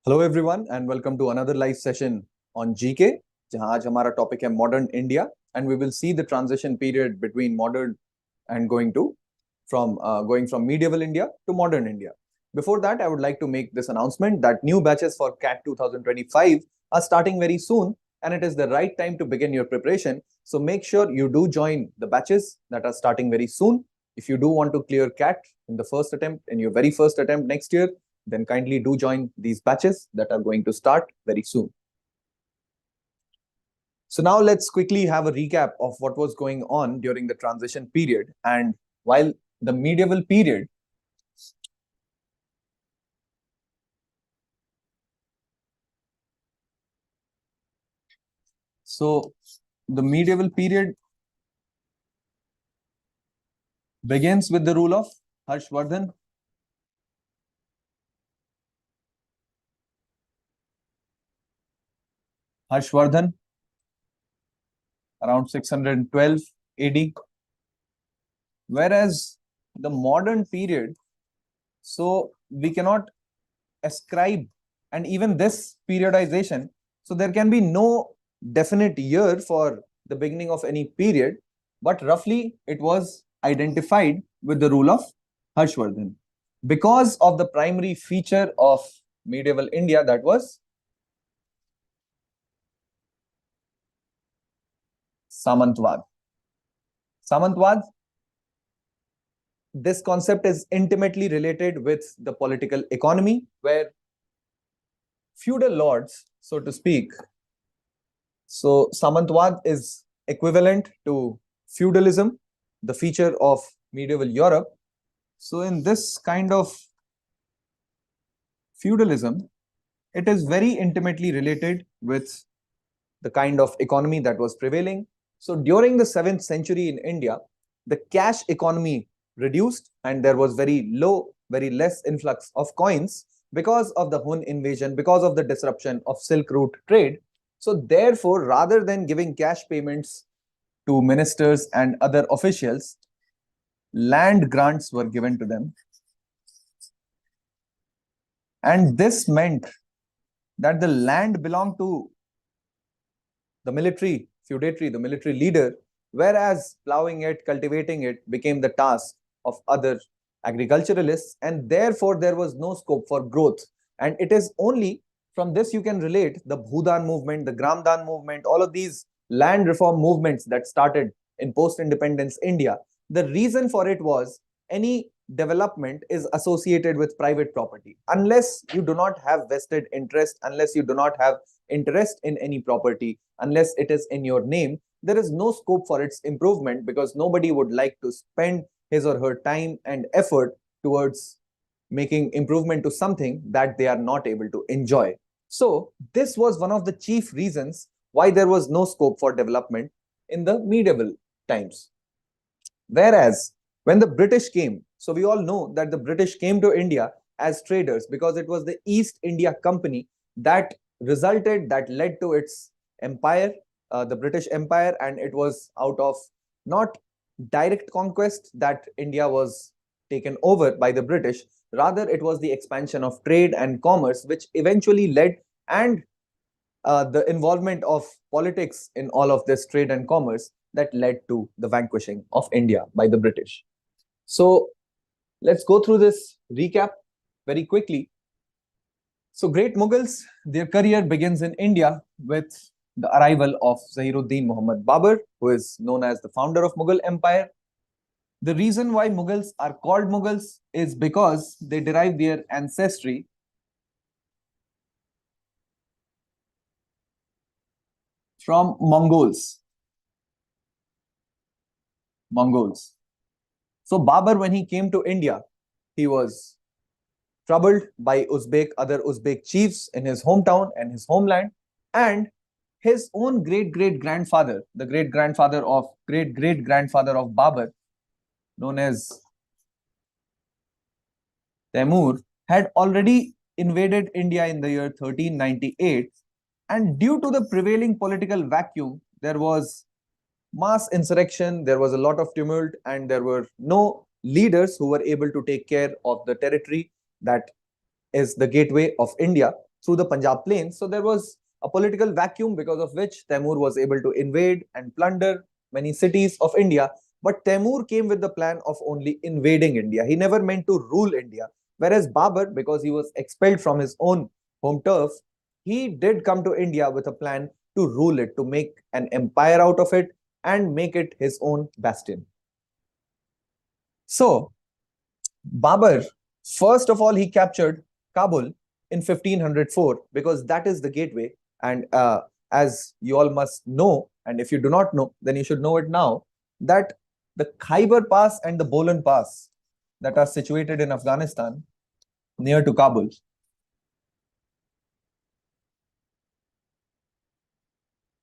Hello everyone and welcome to another live session on GK जहां आज हमारा topic है modern India and we will see the transition period between modern and going from medieval India to modern India. Before that, I would like to make this announcement that new batches for CAT 2025 are starting very soon and it is the right time to begin your preparation. So make sure you do join the batches that are starting very soon. If you do want to clear CAT in the first attempt, in your very first attempt next year, then kindly do join these batches that are going to start very soon. So now let's quickly have a recap of what was going on during the transition period. And while the medieval period begins with the rule of Harshvardhan. Around 612 AD. Whereas the modern period, so we cannot ascribe, and even this periodization, so there can be no definite year for the beginning of any period, but roughly it was identified with the rule of Harshvardhan because of the primary feature of medieval India, that was Samantwad. This concept is intimately related with the political economy, where feudal lords, so to speak, so Samantwad is equivalent to feudalism, the feature of medieval Europe. So in this kind of feudalism, it is very intimately related with the kind of economy that was prevailing. So during the 7th century in India, the cash economy reduced and there was very less influx of coins because of the Hun invasion, because of the disruption of Silk Route trade. So therefore, rather than giving cash payments to ministers and other officials, land grants were given to them. And this meant that the land belonged to the military feudatory, the military leader, whereas plowing it, cultivating it became the task of other agriculturalists, and therefore there was no scope for growth. And it is only from this you can relate the Bhudan movement, the Gramdan movement, all of these land reform movements that started in post-independence India. The reason for it was any development is associated with private property. Unless you do not have vested interest, unless you do not have interest in any property, unless it is in your name, there is no scope for its improvement, because nobody would like to spend his or her time and effort towards making improvement to something that they are not able to enjoy. So this was one of the chief reasons why there was no scope for development in the medieval times. Whereas when the British came, so we all know that the British came to India as traders because it was the East India Company that led to its empire, the British Empire, and it was out of not direct conquest that India was taken over by the British. Rather, it was the expansion of trade and commerce, which eventually led, and the involvement of politics in all of this trade and commerce that led to the vanquishing of India by the British. So let's go through this recap very quickly. So great Mughals, their career begins in India with the arrival of Zahiruddin Muhammad Babur, who is known as the founder of Mughal Empire. The reason why Mughals are called Mughals is because they derive their ancestry from Mongols. So Babur, when he came to India, he was troubled by other Uzbek chiefs in his hometown and his homeland, and his own great-great-grandfather, the great-grandfather of Babur, known as Taimur, had already invaded India in the year 1398, and due to the prevailing political vacuum, there was mass insurrection, there was a lot of tumult, and there were no leaders who were able to take care of the territory that is the gateway of India. through the Punjab plains. So there was a political vacuum because of which Taimur was able to invade and plunder many cities of India. But Taimur came with the plan of only invading India. He never meant to rule India. Whereas Babur, because he was expelled from his own home turf, he did come to India with a plan to rule it, to make an empire out of it and make it his own bastion. So, Babur, first of all, he captured Kabul in 1504 because that is the gateway. And as you all must know, and if you do not know, then you should know it now, that the Khyber Pass and the Bolan Pass that are situated in Afghanistan near to Kabul.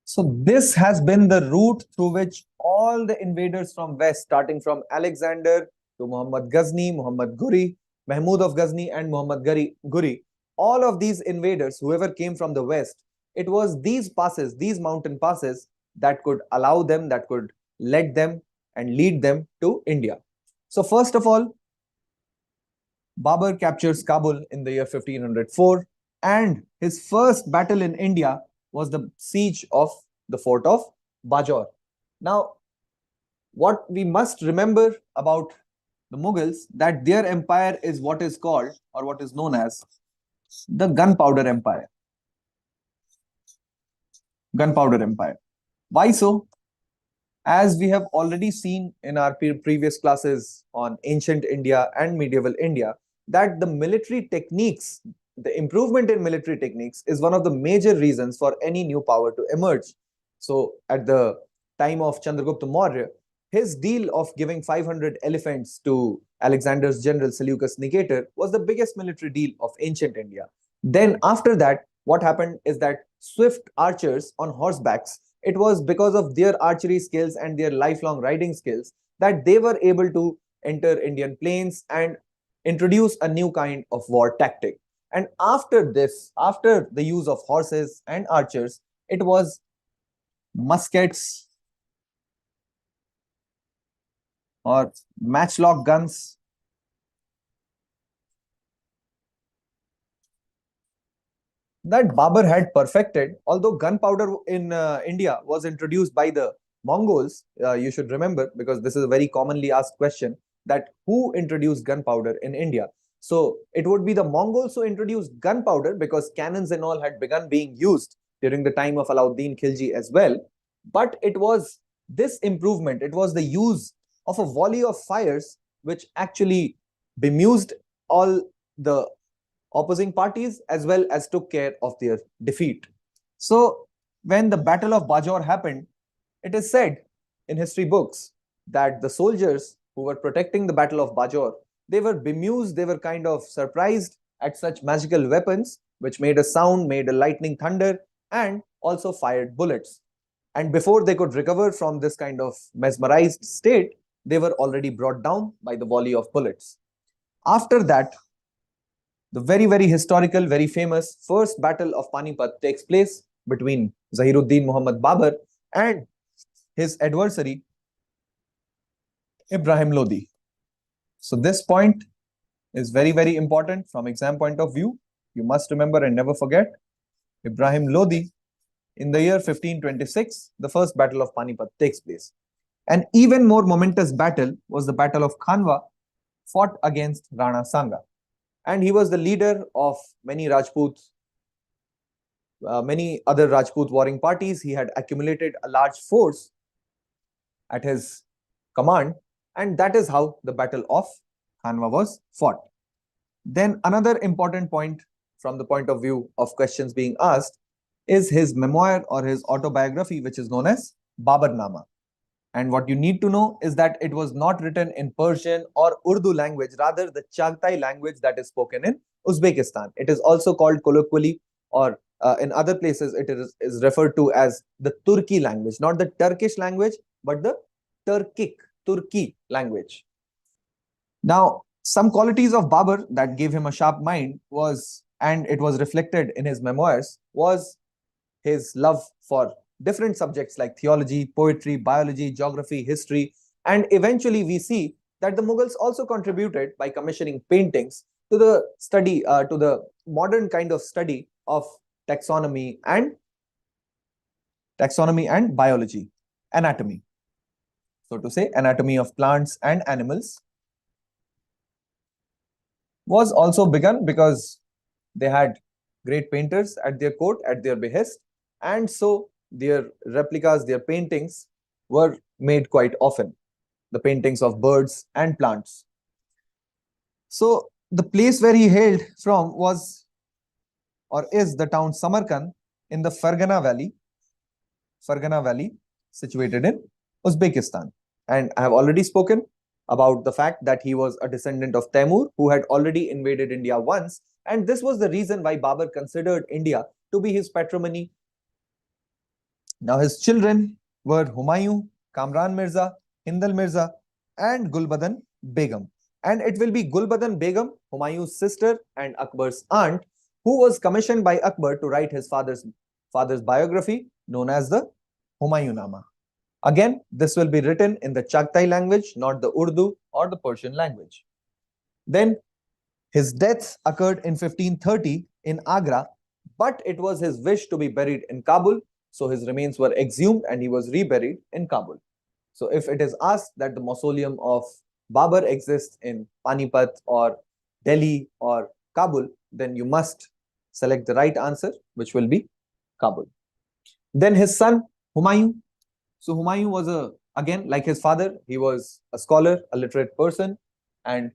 So this has been the route through which all the invaders from west, starting from Alexander to Muhammad Ghazni, Muhammad Ghuri, Mahmud of Ghazni and Muhammad Ghuri, all of these invaders, whoever came from the west, it was these passes, these mountain passes that could allow them, that could lead them and lead them to India. So first of all, Babur captures Kabul in the year 1504, and his first battle in India was the siege of the fort of Bajor. Now, what we must remember about the Mughals, that their empire is what is called or what is known as the Gunpowder Empire. Gunpowder Empire. Why so? As we have already seen in our previous classes on ancient India and medieval India, that the military techniques, the improvement in military techniques is one of the major reasons for any new power to emerge. So at the time of Chandragupta Maurya, his deal of giving 500 elephants to Alexander's general Seleucus Nicator was the biggest military deal of ancient India. Then after that, what happened is that swift archers on horsebacks, it was because of their archery skills and their lifelong riding skills that they were able to enter Indian plains and introduce a new kind of war tactic. And after this, after the use of horses and archers, it was muskets or matchlock guns that Babur had perfected. Although gunpowder in India was introduced by the Mongols, you should remember, because this is a very commonly asked question, that who introduced gunpowder in India? So it would be the Mongols who introduced gunpowder because cannons and all had begun being used during the time of Alauddin Khilji as well. But it was this improvement, it was the use of a volley of fires which actually bemused all the opposing parties as well as took care of their defeat. So when the Battle of Bajor happened, it is said in history books that the soldiers who were protecting the Battle of Bajor, they were bemused, they were kind of surprised at such magical weapons which made a sound, made a lightning thunder, and also fired bullets. And before they could recover from this kind of mesmerized state, they were already brought down by the volley of bullets. After that, the very, very historical, very famous First Battle of Panipat takes place between Zahiruddin Muhammad Babur and his adversary, Ibrahim Lodi. So this point is very, very important from exam point of view. You must remember and never forget. Ibrahim Lodi, in the year 1526, the First Battle of Panipat takes place. An even more momentous battle was the Battle of Khanwa, fought against Rana Sanga. And he was the leader of many many other Rajput warring parties. He had accumulated a large force at his command, and that is how the Battle of Khanwa was fought. Then another important point from the point of view of questions being asked is his memoir or his autobiography, which is known as Babarnama. And what you need to know is that it was not written in Persian or Urdu language, rather the Chagatai language that is spoken in Uzbekistan. It is also called colloquially, or in other places, it is referred to as the Turki language, not the Turkish language, but the Turki language. Now, some qualities of Babur that gave him a sharp mind was, and it was reflected in his memoirs, was his love for different subjects like theology, poetry, biology, geography, history, and eventually we see that the Mughals also contributed by commissioning paintings to the study, to the modern kind of study of taxonomy and biology, anatomy. So to say, anatomy of plants and animals was also begun because they had great painters at their court, at their behest, and so their replicas, their paintings were made quite often, the paintings of birds and plants. So the place where he hailed from was or is the town Samarkand in the Fargana Valley, situated in Uzbekistan. And I have already spoken about the fact that he was a descendant of Taimur, who had already invaded India once. And this was the reason why Babur considered India to be his patrimony. Now, his children were Humayun, Kamran Mirza, Hindal Mirza, and Gulbadan Begum. And it will be Gulbadan Begum, Humayun's sister and Akbar's aunt, who was commissioned by Akbar to write his father's biography, known as the Humayunama. Again, this will be written in the Chagatai language, not the Urdu or the Persian language. Then his death occurred in 1530 in Agra, but it was his wish to be buried in Kabul, so his remains were exhumed and he was reburied in Kabul. So if it is asked that the mausoleum of Babur exists in Panipat or Delhi or Kabul, then you must select the right answer, which will be Kabul. Then his son, Humayun. So Humayun was again, like his father, he was a scholar, a literate person, and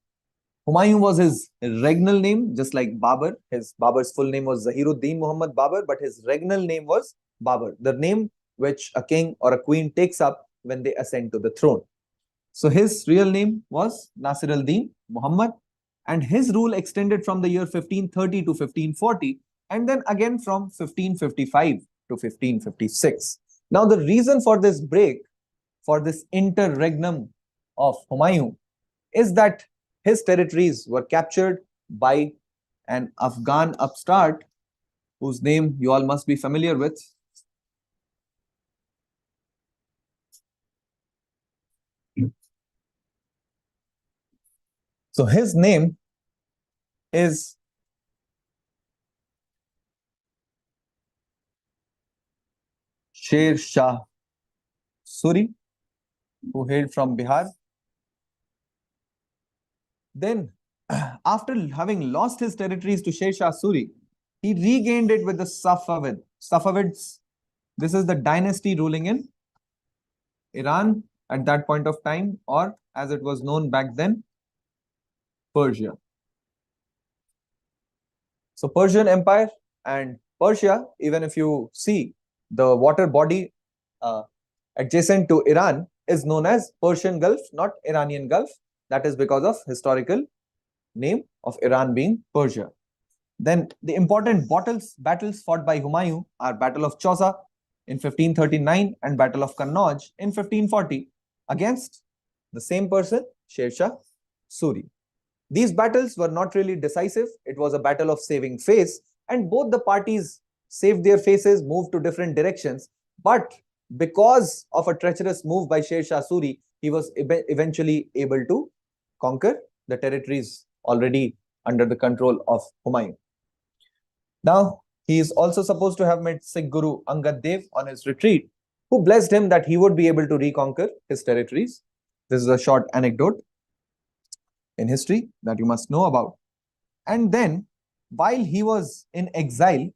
Humayun was his regnal name, just like Babur. Babur's full name was Zahiruddin Muhammad Babur, but his regnal name was Babur, the name which a king or a queen takes up when they ascend to the throne. So his real name was Nasir al-Din Muhammad, and his rule extended from the year 1530 to 1540, and then again from 1555 to 1556. Now, the reason for this break, for this interregnum of Humayun, is that his territories were captured by an Afghan upstart whose name you all must be familiar with. So his name is Sher Shah Suri, who hailed from Bihar. Then, after having lost his territories to Sher Shah Suri, he regained it with the Safavid. Safavids, this is the dynasty ruling in Iran at that point of time, or as it was known back then, Persia. So Persian Empire and Persia, even if you see the water body adjacent to Iran is known as Persian Gulf, not Iranian Gulf. That is because of historical name of Iran being Persia. Then the important battles fought by Humayun are Battle of Chausa in 1539 and Battle of Kannauj in 1540 against the same person, Sher Shah Suri. These battles were not really decisive. It was a battle of saving face, and both the parties saved their faces, moved to different directions. But because of a treacherous move by Sher Shah Suri, he was eventually able to conquer the territories already under the control of Humayun. Now, he is also supposed to have met Sikh Guru Angad Dev on his retreat, who blessed him that he would be able to reconquer his territories. This is a short anecdote in history that you must know about. And then, while he was in exile,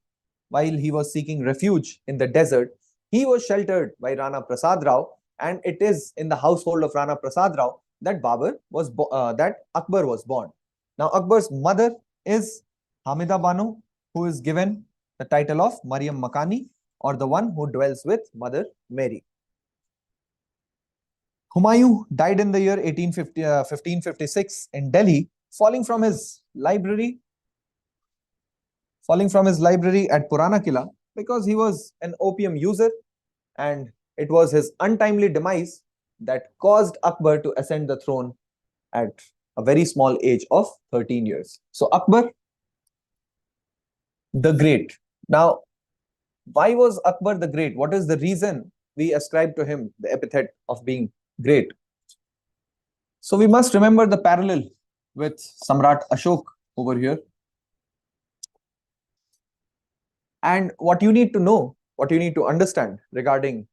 while he was seeking refuge in the desert, he was sheltered by Rana Prasad Rao, and it is in the household of Rana Prasad Rao that that Akbar was born. Now, Akbar's mother is Hamida Banu, who is given the title of Mariam Makani, or the one who dwells with Mother Mary. Humayun died in the year 1556 in Delhi, falling from his library at Purana Kila because he was an opium user, and it was his untimely demise that caused Akbar to ascend the throne at a very small age of 13 years. So Akbar the Great. Now, why was Akbar the Great? What is the reason we ascribe to him the epithet of being great? So we must remember the parallel with Samrat Ashok over here. And what you need to know, what you need to understand regarding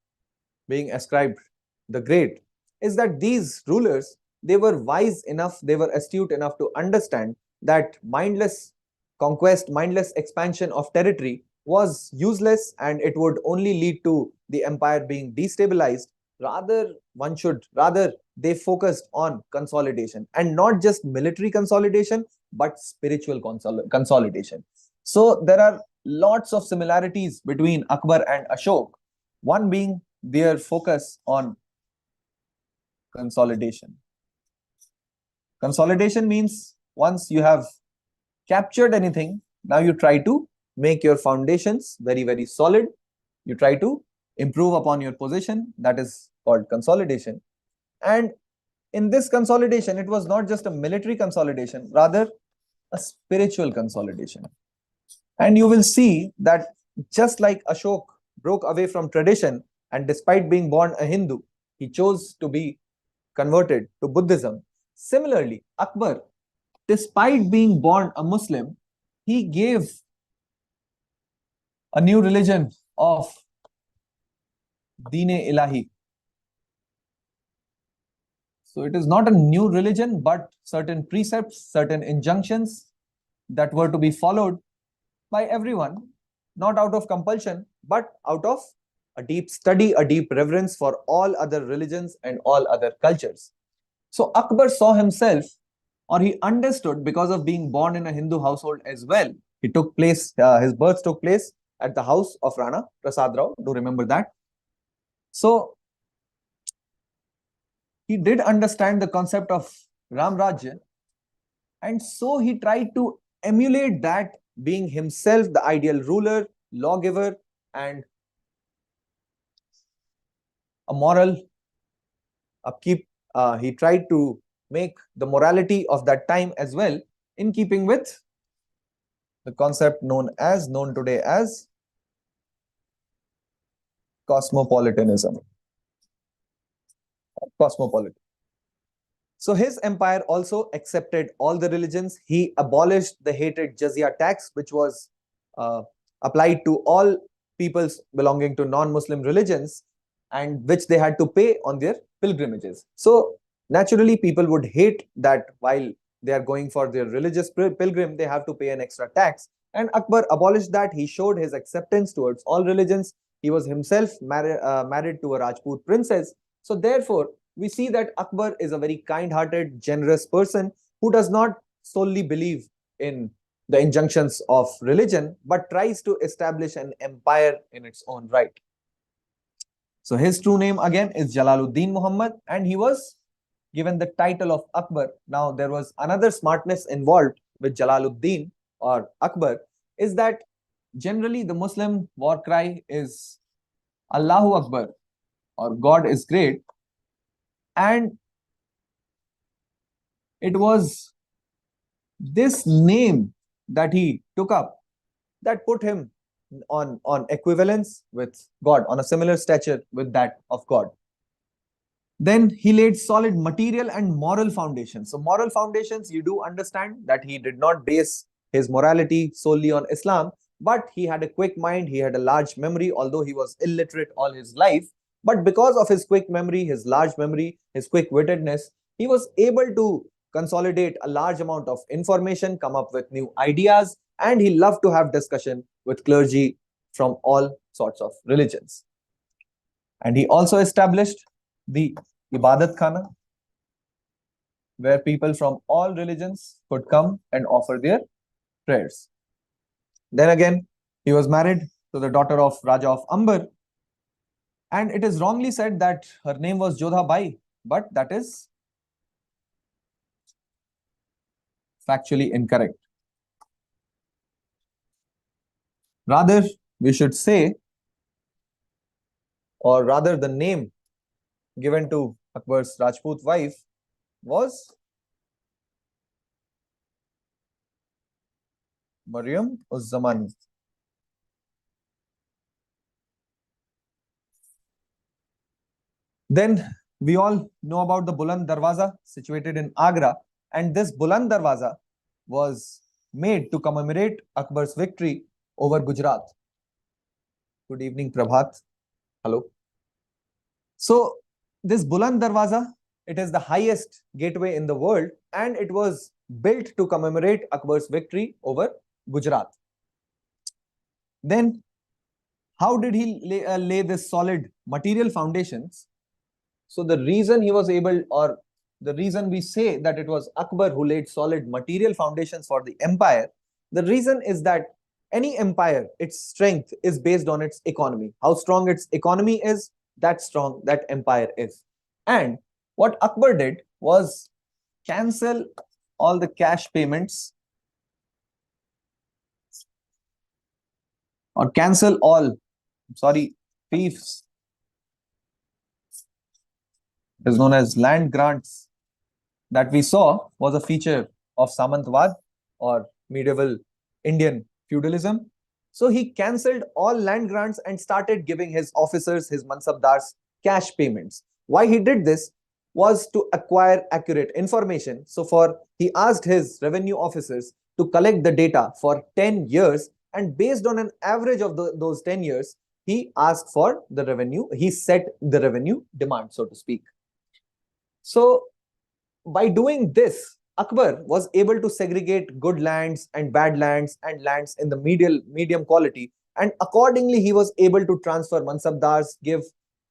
being ascribed the great is that these rulers, they were wise enough, they were astute enough to understand that mindless conquest, mindless expansion of territory was useless and it would only lead to the empire being destabilized. Rather they focused on consolidation, and not just military consolidation but spiritual consolidation. So there are lots of similarities between Akbar and Ashok, one being their focus on consolidation. Consolidation means once you have captured anything, now you try to make your foundations very, very solid. You try to improve upon your position. That is called consolidation. And in this consolidation, it was not just a military consolidation, rather a spiritual consolidation. And you will see that just like Ashok broke away from tradition, and despite being born a Hindu, he chose to be converted to Buddhism. Similarly, Akbar, despite being born a Muslim, he gave a new religion of Deen-e Ilahi. So it is not a new religion, but certain precepts, certain injunctions that were to be followed by everyone, not out of compulsion, but out of a deep study, a deep reverence for all other religions and all other cultures. So Akbar saw himself, or he understood, because of being born in a Hindu household as well. His birth took place at the house of Rana Prasad Rao. Do remember that? So he did understand the concept of Ram Rajya, and so he tried to emulate that, being himself the ideal ruler, lawgiver, and a moral upkeep. He tried to make the morality of that time as well in keeping with the concept known today as cosmopolitanism. Cosmopolitan. So his empire also accepted all the religions. He abolished the hated jizya tax, which was uh, applied to all peoples belonging to non-Muslim religions, and which they had to pay on their pilgrimages. So naturally, people would hate that while they are going for their religious pilgrim, they have to pay an extra tax. And Akbar abolished that. He showed his acceptance towards all religions. He was himself married to a Rajput princess. So therefore, we see that Akbar is a very kind-hearted, generous person who does not solely believe in the injunctions of religion, but tries to establish an empire in its own right. So his true name again is Jalaluddin Muhammad, and he was given the title of Akbar. Now there was another smartness involved with Jalaluddin or Akbar, is that generally the Muslim war cry is Allahu Akbar, or God is great. And it was this name that he took up that put him on equivalence with God, on a similar stature with that of God. Then he laid solid material and moral foundations. So moral foundations, you do understand that he did not base his morality solely on Islam, but he had a quick mind, he had a large memory, although he was illiterate all his life. But because of his quick memory, his large memory, his quick-wittedness, he was able to consolidate a large amount of information, come up with new ideas, and he loved to have discussion with clergy from all sorts of religions. And he also established the Ibadat Khana, where people from all religions could come and offer their prayers. Then again, he was married to the daughter of Raja of Amber, and it is wrongly said that her name was Jodha Bai, but that is factually incorrect. Rather, we should say, or rather the name given to Akbar's Rajput wife was Maryam Uz-Zamani. Then we all know about the Buland Darwaza situated in Agra, and this Buland Darwaza was made to commemorate Akbar's victory over Gujarat. Good evening, Prabhat. Hello. So, this Buland Darwaza, it is the highest gateway in the world, and it was built to commemorate Akbar's victory over Gujarat. Then, how did he lay this solid material foundations? So, the reason he was able, or the reason we say that it was Akbar who laid solid material foundations for the empire, the reason is that any empire, its strength is based on its economy. How strong its economy is, that strong that empire is. And what Akbar did was cancel all the cash payments, or cancel all, sorry, fiefs. It is known as land grants that we saw was a feature of Samantwad or medieval Indian feudalism. So he cancelled all land grants and started giving his officers, his mansabdars, cash payments. Why he did this was to acquire accurate information. So he asked his revenue officers to collect the data for 10 years, and based on an average of those 10 years, he asked for the revenue, he set the revenue demand, so to speak. So by doing this, Akbar was able to segregate good lands and bad lands and lands in the medium quality, and accordingly he was able to transfer mansabdars, give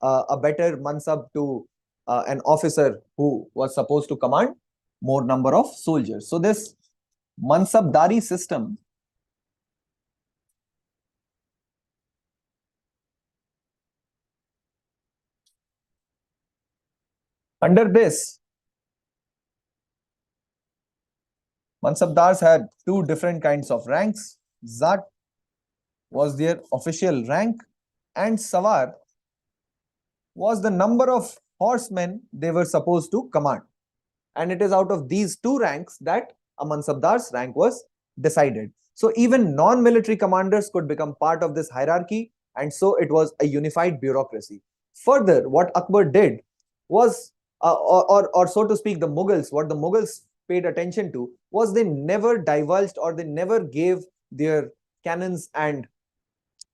a better mansab to an officer who was supposed to command more number of soldiers. So this mansabdari system under this, mansabdars had two different kinds of ranks. Zat was their official rank, and Sawar was the number of horsemen they were supposed to command. And it is out of these two ranks that a mansabdar's rank was decided. So even non-military commanders could become part of this hierarchy, and so it was a unified bureaucracy. Further, what Akbar did was, or so to speak, what the Mughals paid attention to was they never divulged, or they never gave their cannons and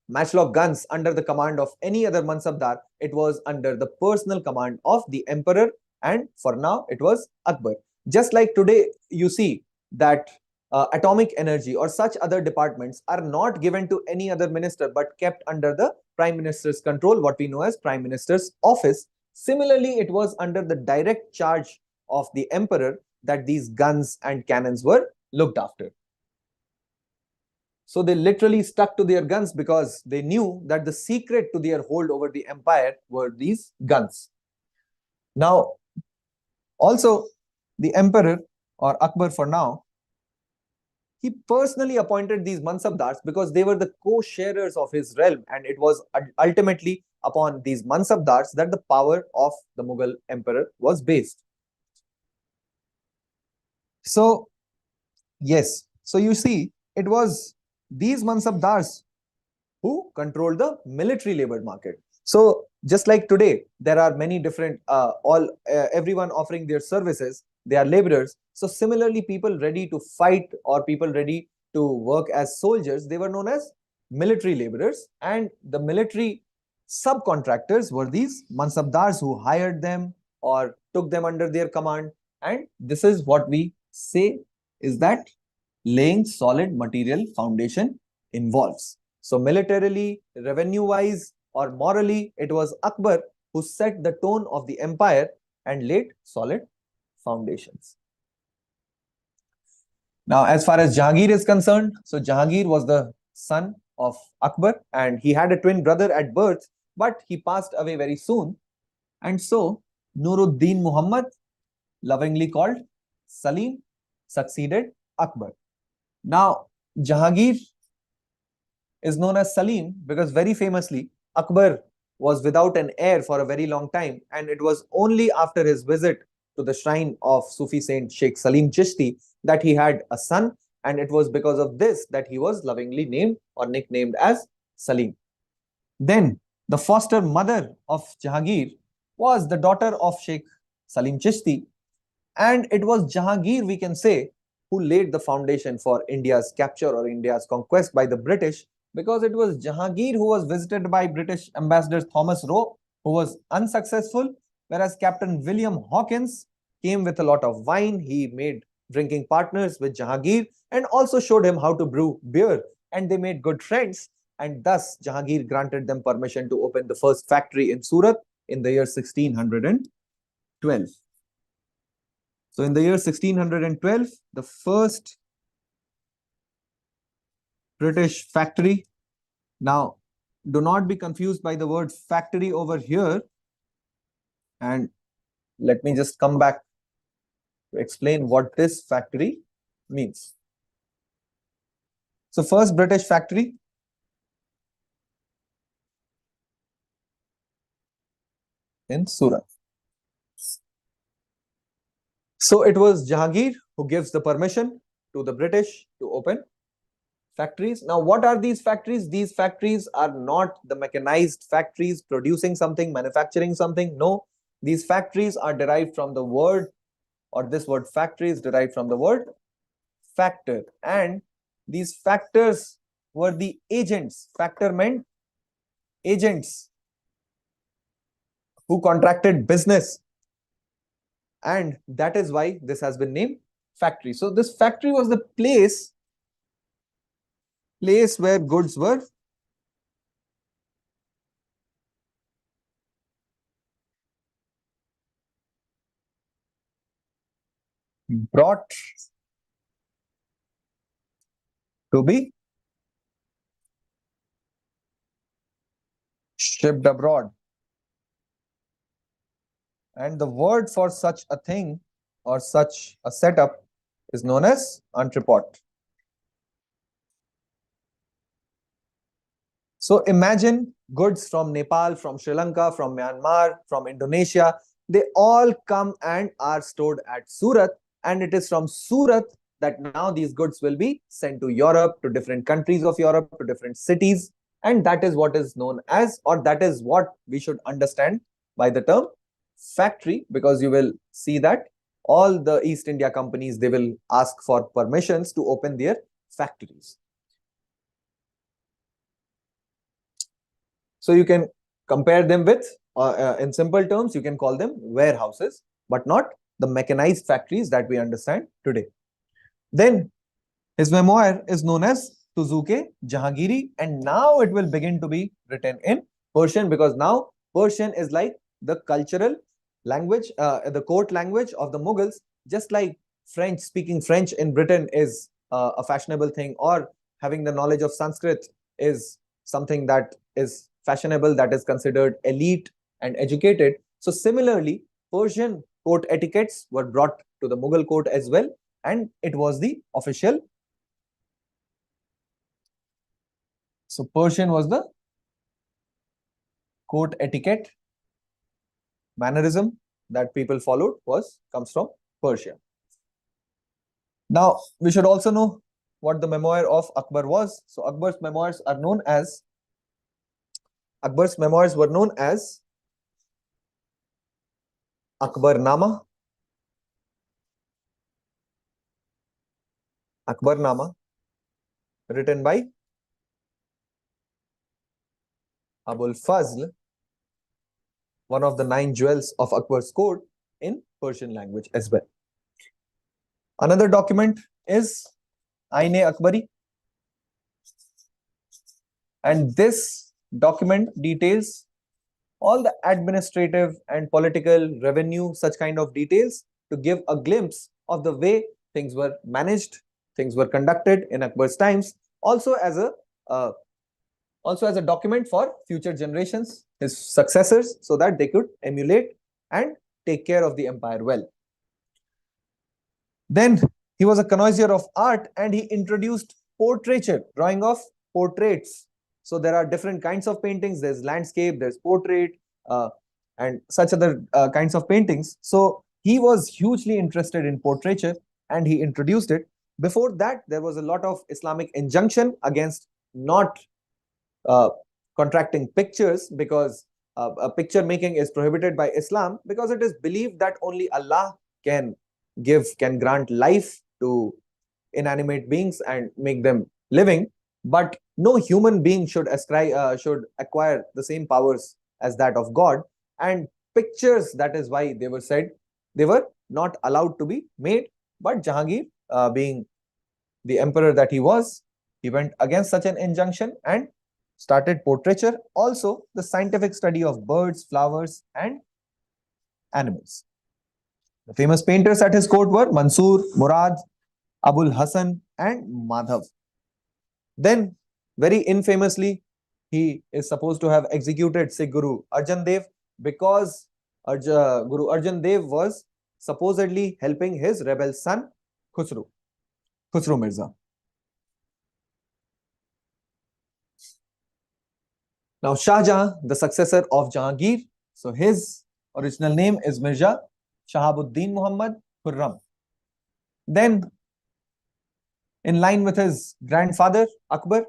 matchlock guns under the command of any other mansabdar. It was under the personal command of the emperor, and for now it was Akbar. Just like today, you see that atomic energy or such other departments are not given to any other minister but kept under the prime minister's control, what we know as prime minister's office. Similarly, it was under the direct charge of the emperor that these guns and cannons were looked after. So they literally stuck to their guns because they knew that the secret to their hold over the empire were these guns. Now, also, the emperor, or Akbar for now, he personally appointed these mansabdars because they were the co-sharers of his realm, and it was ultimately upon these mansabdars that the power of the Mughal emperor was based. So, yes, so you see, it was these mansabdars who controlled the military labor market. So just like today, there are many different, everyone offering their services, they are laborers. So similarly, people ready to fight or people ready to work as soldiers, they were known as military laborers, and the military subcontractors were these mansabdars who hired them or took them under their command. And this is what we say is that laying solid material foundation involves. So militarily, revenue-wise, or morally, it was Akbar who set the tone of the empire and laid solid foundations. Now, as far as Jahangir is concerned, so Jahangir was the son of Akbar, and he had a twin brother at birth, but he passed away very soon. And so, Nuruddin Muhammad, lovingly called Salim, succeeded Akbar. Now, Jahangir is known as Salim because very famously, Akbar was without an heir for a very long time, and it was only after his visit to the shrine of Sufi saint Sheikh Salim Chishti that he had a son, and it was because of this that he was lovingly named or nicknamed as Salim. Then, the foster mother of Jahangir was the daughter of Sheikh Salim Chishti, and it was Jahangir, we can say, who laid the foundation for India's capture or India's conquest by the British. because it was Jahangir who was visited by British Ambassador Thomas Roe, who was unsuccessful, whereas Captain William Hawkins came with a lot of wine. He made drinking partners with Jahangir and also showed him how to brew beer, and they made good friends. And thus, Jahangir granted them permission to open the first factory in Surat in the year 1612. So, in the year 1612, the first British factory. Now, do not be confused by the word factory over here. And let me just come back to explain what this factory means. So, first British factory in Surat. So, it was Jahangir who gives the permission to the British to open factories. Now, what are these factories? These factories are not the mechanized factories producing something, manufacturing something. No, these factories are derived from the word, or this word factory is derived from the word factor. And these factors were the agents. Factor meant agents who contracted business. And that is why this has been named factory. So this factory was the place where goods were brought to be shipped abroad. And the word for such a thing or such a setup is known as entrepot. So imagine goods from Nepal, from Sri Lanka, from Myanmar, from Indonesia, they all come and are stored at Surat, and it is from Surat that now these goods will be sent to Europe, to different countries of Europe, to different cities, and that is what is known as, or that is what we should understand by the term factory, because you will see that all the East India companies, they will ask for permissions to open their factories. So you can compare them with, in simple terms, you can call them warehouses, but not the mechanized factories that we understand today. Then his memoir is known as Tuzuke Jahangiri, and now it will begin to be written in Persian, because now Persian is like the cultural language, the court language of the Mughals, just like French, speaking French in Britain is a fashionable thing, or having the knowledge of Sanskrit is something that is fashionable, that is considered elite and educated. So similarly, Persian court etiquettes were brought to the Mughal court as well, and it was the official. So Persian was the court etiquette mannerism that people followed comes from Persia. Now we should also know what the memoir of Akbar was. So Akbar's memoirs were known as Akbarnama, written by Abul Fazl, one of the 9 jewels of Akbar's court, in Persian language as well. Another document is Aine-Akbari, and this document details all the administrative and political, revenue, such kind of details, to give a glimpse of the way things were managed, things were conducted in Akbar's times, also as a document for future generations, his successors, so that they could emulate and take care of the empire well. Then he was a connoisseur of art, and he introduced portraiture, drawing of portraits. So there are different kinds of paintings. There's landscape, there's portrait, and such other kinds of paintings. So he was hugely interested in portraiture, and he introduced it. Before that, there was a lot of Islamic injunction against not contracting pictures, because picture making is prohibited by Islam, because it is believed that only Allah can grant life to inanimate beings and make them living. But No human being should acquire the same powers as that of God. And pictures, that is why they were said they were not allowed to be made. But Jahangir, being the emperor that he was, he went against such an injunction and started portraiture, also the scientific study of birds, flowers, and animals. The famous painters at his court were Mansur, Murad, Abul Hasan, and Madhav. Then, very infamously, he is supposed to have executed Sikh Guru Arjan Dev because Guru Arjan Dev was supposedly helping his rebel son Khusru Mirza. Now, Shah Jahan, the successor of Jahangir, so his original name is Mirza Shahabuddin Muhammad Khurram. Then, in line with his grandfather Akbar,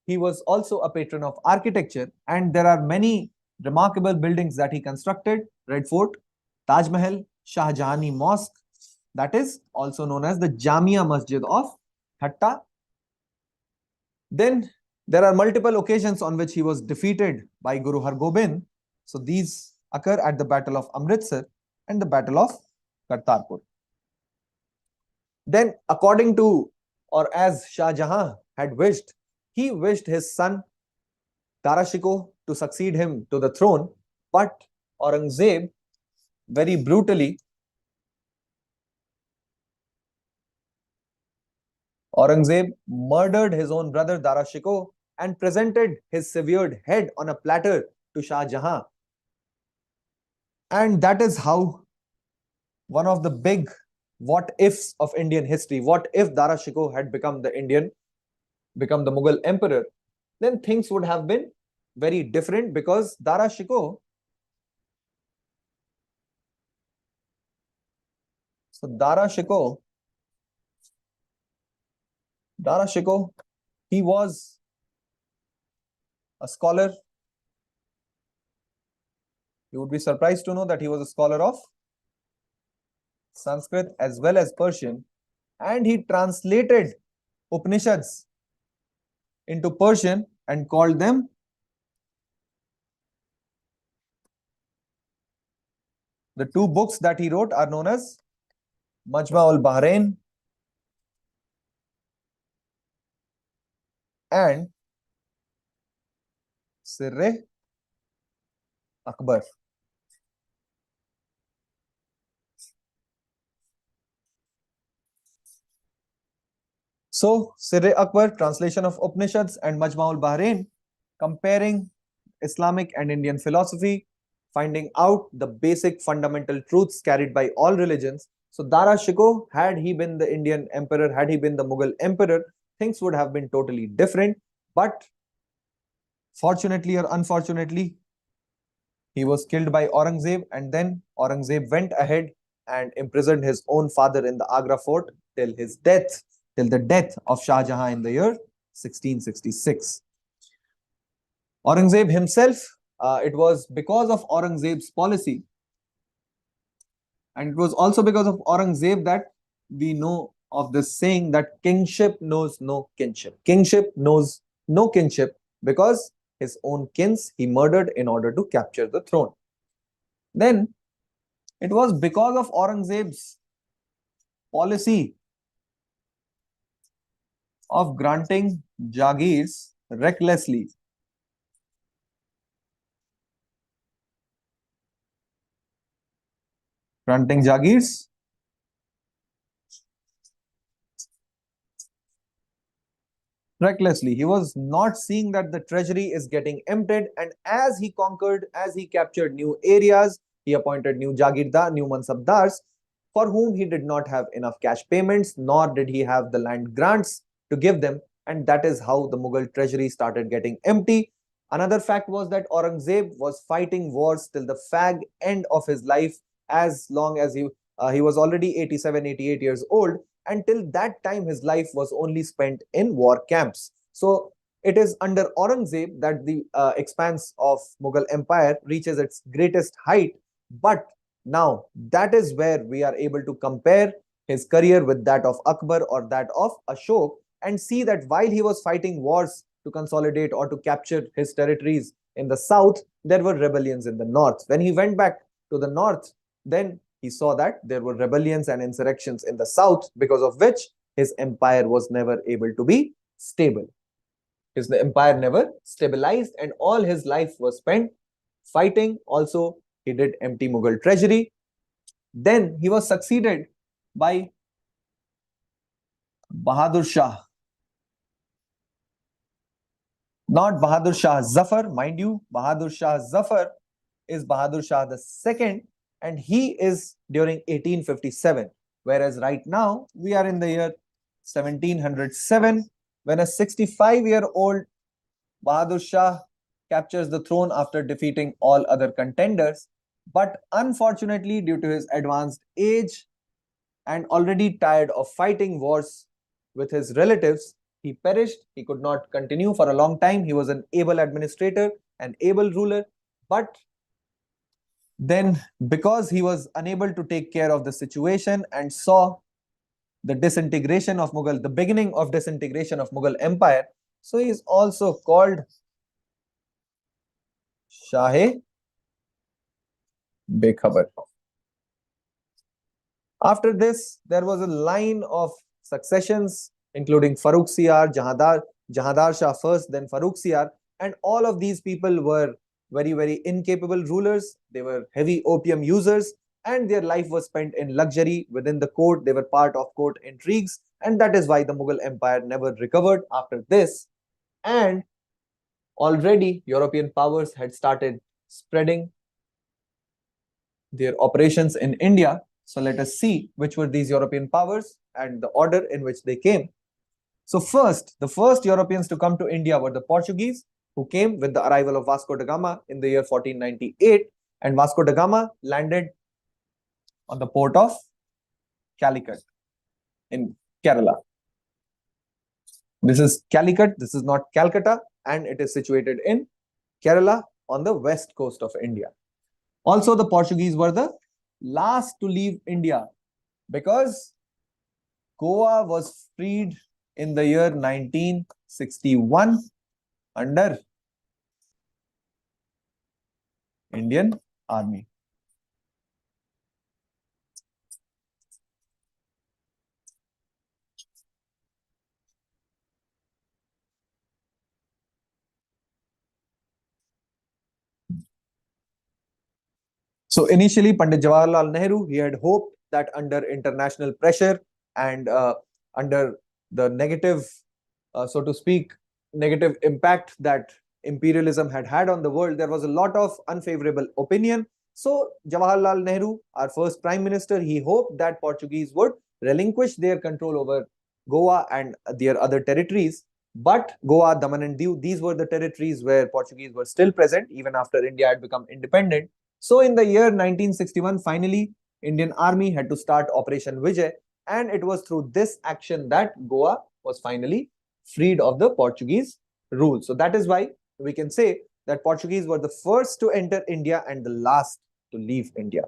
he was also a patron of architecture, and there are many remarkable buildings that he constructed: Red Fort, Taj Mahal, Shah Jahani Mosque, that is also known as the Jamia Masjid of Thatta. Then there are multiple occasions on which he was defeated by Guru Hargobind. So these occur at the Battle of Amritsar and the Battle of Kartarpur. Then, according to, or as Shah Jahan had wished, he wished his son Dara Shikoh to succeed him to the throne, but Aurangzeb very brutally murdered his own brother Dara Shikoh and presented his severed head on a platter to Shah Jahan. And that is how one of the big what ifs of Indian history, what if Dara Shikoh had become the Mughal emperor, then things would have been very different, because Dara Shikoh, he was a scholar. You would be surprised to know that he was a scholar of Sanskrit as well as Persian, and he translated Upanishads into Persian and called them the two books that he wrote are known as Majma al Bahrain and Sirre Akbar. So, Sirre Akbar, translation of Upanishads, and Majma al Bahrain, comparing Islamic and Indian philosophy, finding out the basic fundamental truths carried by all religions. So, Dara Shikoh, had he been the Indian emperor, had he been the Mughal emperor, things would have been totally different. But fortunately or unfortunately, he was killed by Aurangzeb, and then Aurangzeb went ahead and imprisoned his own father in the Agra fort till his death, till the death of Shah Jahan in the year 1666. Aurangzeb himself, it was because of Aurangzeb's policy, and it was also because of Aurangzeb that we know of this saying that kingship knows no kinship. Kingship knows no kinship because his own kins he murdered in order to capture the throne. Then it was because of Aurangzeb's policy of granting Jagirs recklessly. Granting Jagirs recklessly. He was not seeing that the treasury is getting emptied, and as he conquered, as he captured new areas, he appointed new Jagirdar, new Mansabdars, for whom he did not have enough cash payments, nor did he have the land grants to give them, and that is how the Mughal treasury started getting empty. Another fact was that Aurangzeb was fighting wars till the fag end of his life, as long as he was already 87, 88 years old. Until that time, his life was only spent in war camps. So it is under Aurangzeb that the expanse of Mughal Empire reaches its greatest height. But now that is where we are able to compare his career with that of Akbar or that of Ashok, and see that while he was fighting wars to consolidate or to capture his territories in the south, there were rebellions in the north. When he went back to the north, then he saw that there were rebellions and insurrections in the south, because of which his empire was never able to be stable. His empire never stabilized, and all his life was spent fighting. Also, he did empty Mughal treasury. Then he was succeeded by Bahadur Shah. Not Bahadur Shah Zafar, mind you, Bahadur Shah Zafar is Bahadur Shah II, and he is during 1857. Whereas right now, we are in the year 1707, when a 65-year-old Bahadur Shah captures the throne after defeating all other contenders. But unfortunately, due to his advanced age and already tired of fighting wars with his relatives, he perished. He could not continue for a long time. He was an able administrator, an able ruler, but then because he was unable to take care of the situation and saw the disintegration of Mughal, the beginning of disintegration of Mughal Empire, so he is also called Shah Bekhabar. After this, there was a line of successions, including Farooq Siyar, Jahandar Shah first, then Farooq Siyar, and all of these people were very, very incapable rulers. They were heavy opium users, and their life was spent in luxury within the court. They were part of court intrigues, and that is why the Mughal Empire never recovered after this. And already European powers had started spreading their operations in India. So let us see which were these European powers and the order in which they came. So first, the first Europeans to come to India were the Portuguese, who came with the arrival of Vasco da Gama in the year 1498, and Vasco da Gama landed on the port of Calicut in Kerala. This is Calicut, this is not Calcutta, and it is situated in Kerala on the west coast of India. Also, the Portuguese were the last to leave India because Goa was freed in the year 1961 under Indian Army. So initially, Pandit Jawaharlal Nehru, he had hoped that under international pressure and under the negative, so to speak, negative impact that imperialism had on the world, there was a lot of unfavorable opinion. So Jawaharlal Nehru, our first prime minister, he hoped that Portuguese would relinquish their control over Goa and their other territories. But Goa, Daman and Diu, these were the territories where Portuguese were still present even after India had become independent. So in the year 1961, finally, Indian Army had to start Operation Vijay, and it was through this action that Goa was finally freed of the Portuguese rule. So that is why we can say that Portuguese were the first to enter India and the last to leave India.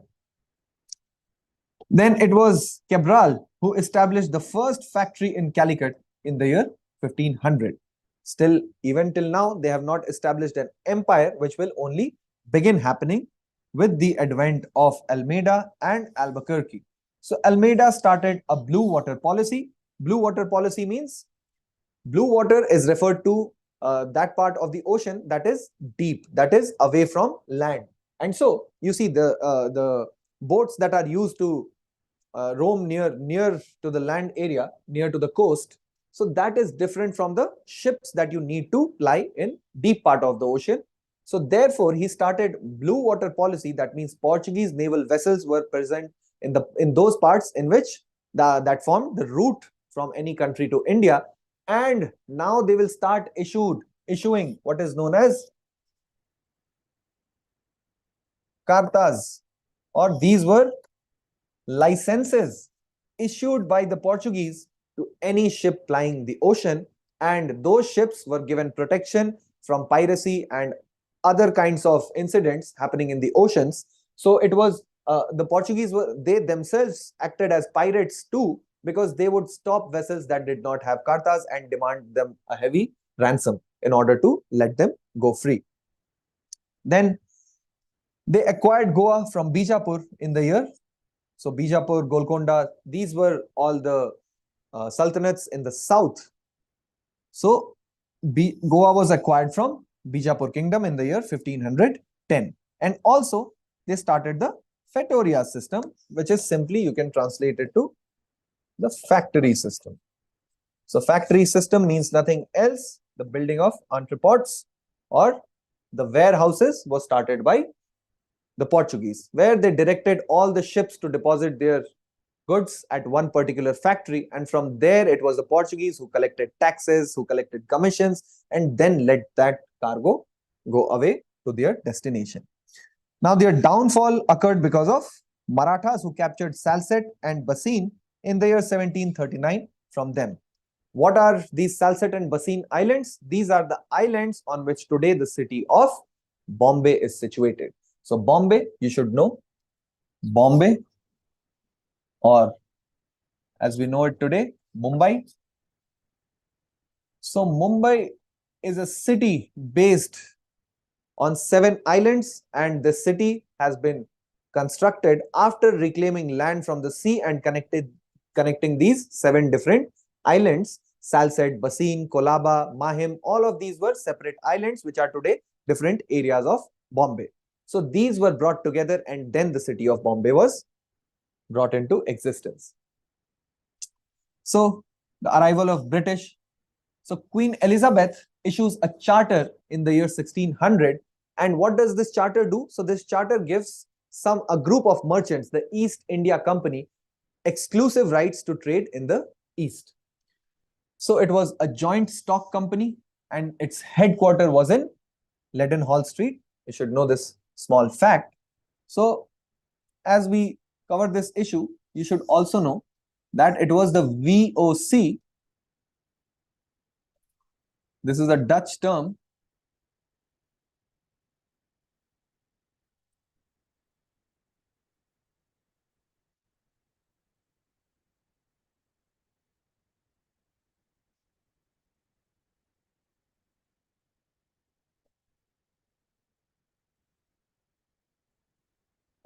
Then it was Cabral who established the first factory in Calicut in the year 1500. Still, even till now, they have not established an empire, which will only begin happening with the advent of Almeida and Albuquerque. So Almeida started a blue water policy. Blue water policy means blue water is referred to that part of the ocean that is deep, that is away from land. And so you see the boats that are used to roam near to the land area, near to the coast. So that is different from the ships that you need to ply in deep part of the ocean. So therefore, he started blue water policy. That means Portuguese naval vessels were present in those parts in which that formed the route from any country to India. And now they will start issuing what is known as cartas, or these were licenses issued by the Portuguese to any ship plying the ocean, and those ships were given protection from piracy and other kinds of incidents happening in the oceans. So it was the Portuguese they themselves acted as pirates too, because they would stop vessels that did not have cartas and demand them a heavy ransom in order to let them go free. Then they acquired Goa from Bijapur in the year. So Bijapur, Golconda, these were all the sultanates in the south. So Goa was acquired from Bijapur kingdom in the year 1510. And also they started the Fetoria system, which is simply, you can translate it to the factory system. So factory system means nothing else. The building of entrepôts or the warehouses was started by the Portuguese, where they directed all the ships to deposit their goods at one particular factory, and from there it was the Portuguese who collected taxes, who collected commissions, and then let that cargo go away to their destination. Now their downfall occurred because of Marathas, who captured Salsette and Bassein in the year 1739 from them. What are these Salsette and Bassein islands? These are the islands on which today the city of Bombay is situated. So Bombay, you should know, Bombay, or as we know it today, Mumbai. So Mumbai is a city based on 7 islands, and the city has been constructed after reclaiming land from the sea and connecting these 7 different islands. Salsette, Bassein, Colaba, Mahim, all of these were separate islands which are today different areas of Bombay. So these were brought together, and then the city of Bombay was brought into existence. So the arrival of British. So Queen Elizabeth issues a charter in the year 1600. And what does this charter do? So this charter gives a group of merchants, the East India Company, exclusive rights to trade in the East. So it was a joint stock company, and its headquarters was in Leadenhall Street. You should know this small fact. So as we cover this issue, you should also know that it was the VOC. This is a Dutch term.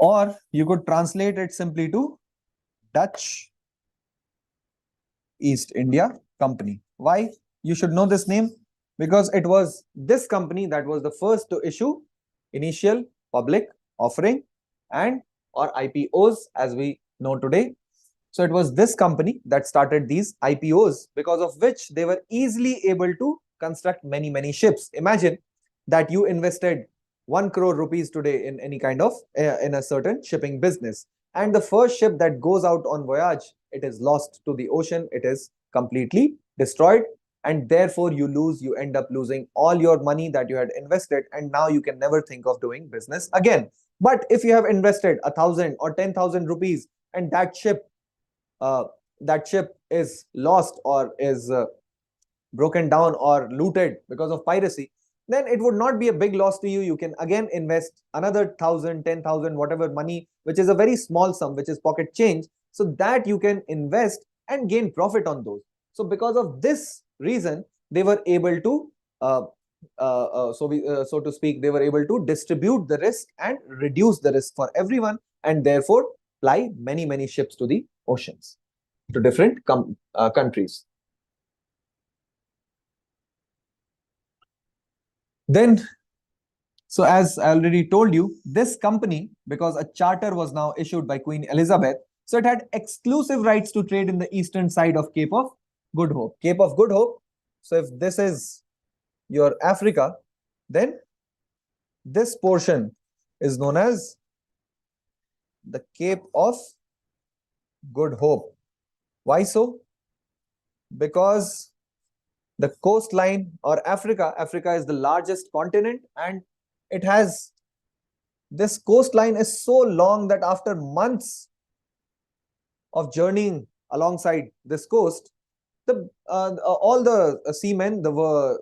Or you could translate it simply to Dutch East India Company. Why? You should know this name because it was this company that was the first to issue initial public offering and or IPOs as we know today. So it was this company that started these IPOs, because of which they were easily able to construct many ships. Imagine that you invested 1 crore rupees today in any kind of in a certain shipping business, and the first ship that goes out on voyage, it is lost to the ocean, it is completely destroyed, and therefore you end up losing all your money that you had invested, and now you can never think of doing business again. But if you have invested 1,000 or 10,000 rupees and that ship is lost or is broken down or looted because of piracy, then it would not be a big loss to you. You can again invest another 1,000, 10,000, whatever money, which is a very small sum, which is pocket change, so that you can invest and gain profit on those. So because of this reason, they were able to so to speak, they were able to distribute the risk and reduce the risk for everyone, and therefore ply many ships to the oceans, to different countries. Then, so as I already told you, this company, because a charter was now issued by Queen Elizabeth, so it had exclusive rights to trade in the eastern side of Cape of Good Hope. Cape of Good Hope. So if this is your Africa, then this portion is known as the Cape of Good Hope. Why so? Because the coastline, or Africa is the largest continent, and it has, this coastline is so long that after months of journeying alongside this coast, all the seamen, the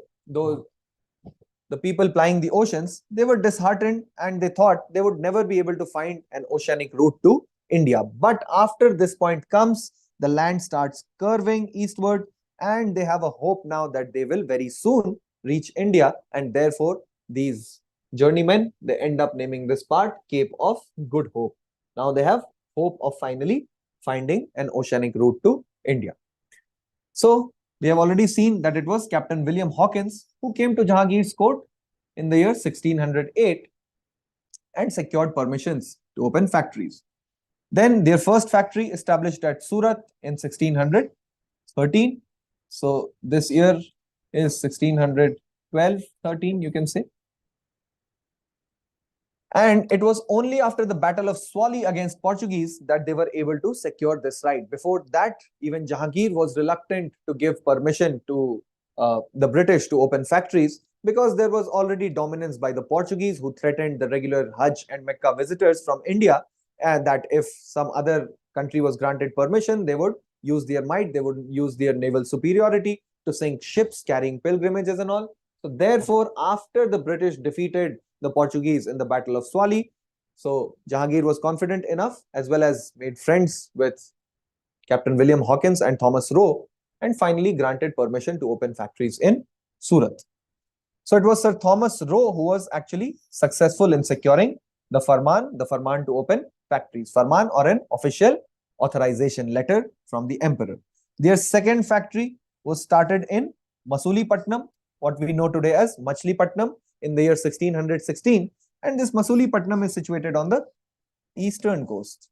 people plying the oceans, they were disheartened, and they thought they would never be able to find an oceanic route to India. But after this point comes, the land starts curving eastward, and they have a hope now that they will very soon reach India, and therefore these journeymen, they end up naming this part Cape of Good Hope. Now they have hope of finally finding an oceanic route to India. So we have already seen that it was Captain William Hawkins who came to Jahangir's court in the year 1608 and secured permissions to open factories. Then their first factory established at Surat in 1613. So this year is 1612, 13, you can say. And it was only after the Battle of Swali against Portuguese that they were able to secure this right. Before that, even Jahangir was reluctant to give permission to the British to open factories because there was already dominance by the Portuguese, who threatened the regular Hajj and Mecca visitors from India, and that if some other country was granted permission, they would use their might, they would use their naval superiority to sink ships carrying pilgrimages and all. So therefore, after the British defeated the Portuguese in the Battle of Swali, so Jahangir was confident enough, as well as made friends with Captain William Hawkins and Thomas Roe, and finally granted permission to open factories in Surat. So it was Sir Thomas Roe who was actually successful in securing the farman to open factories, farman, or an official authorization letter from the emperor. Their second factory was started in Masulipattnam, what we know today as Machilipatnam, in the year 1616, and this Masulipattnam is situated on the eastern coast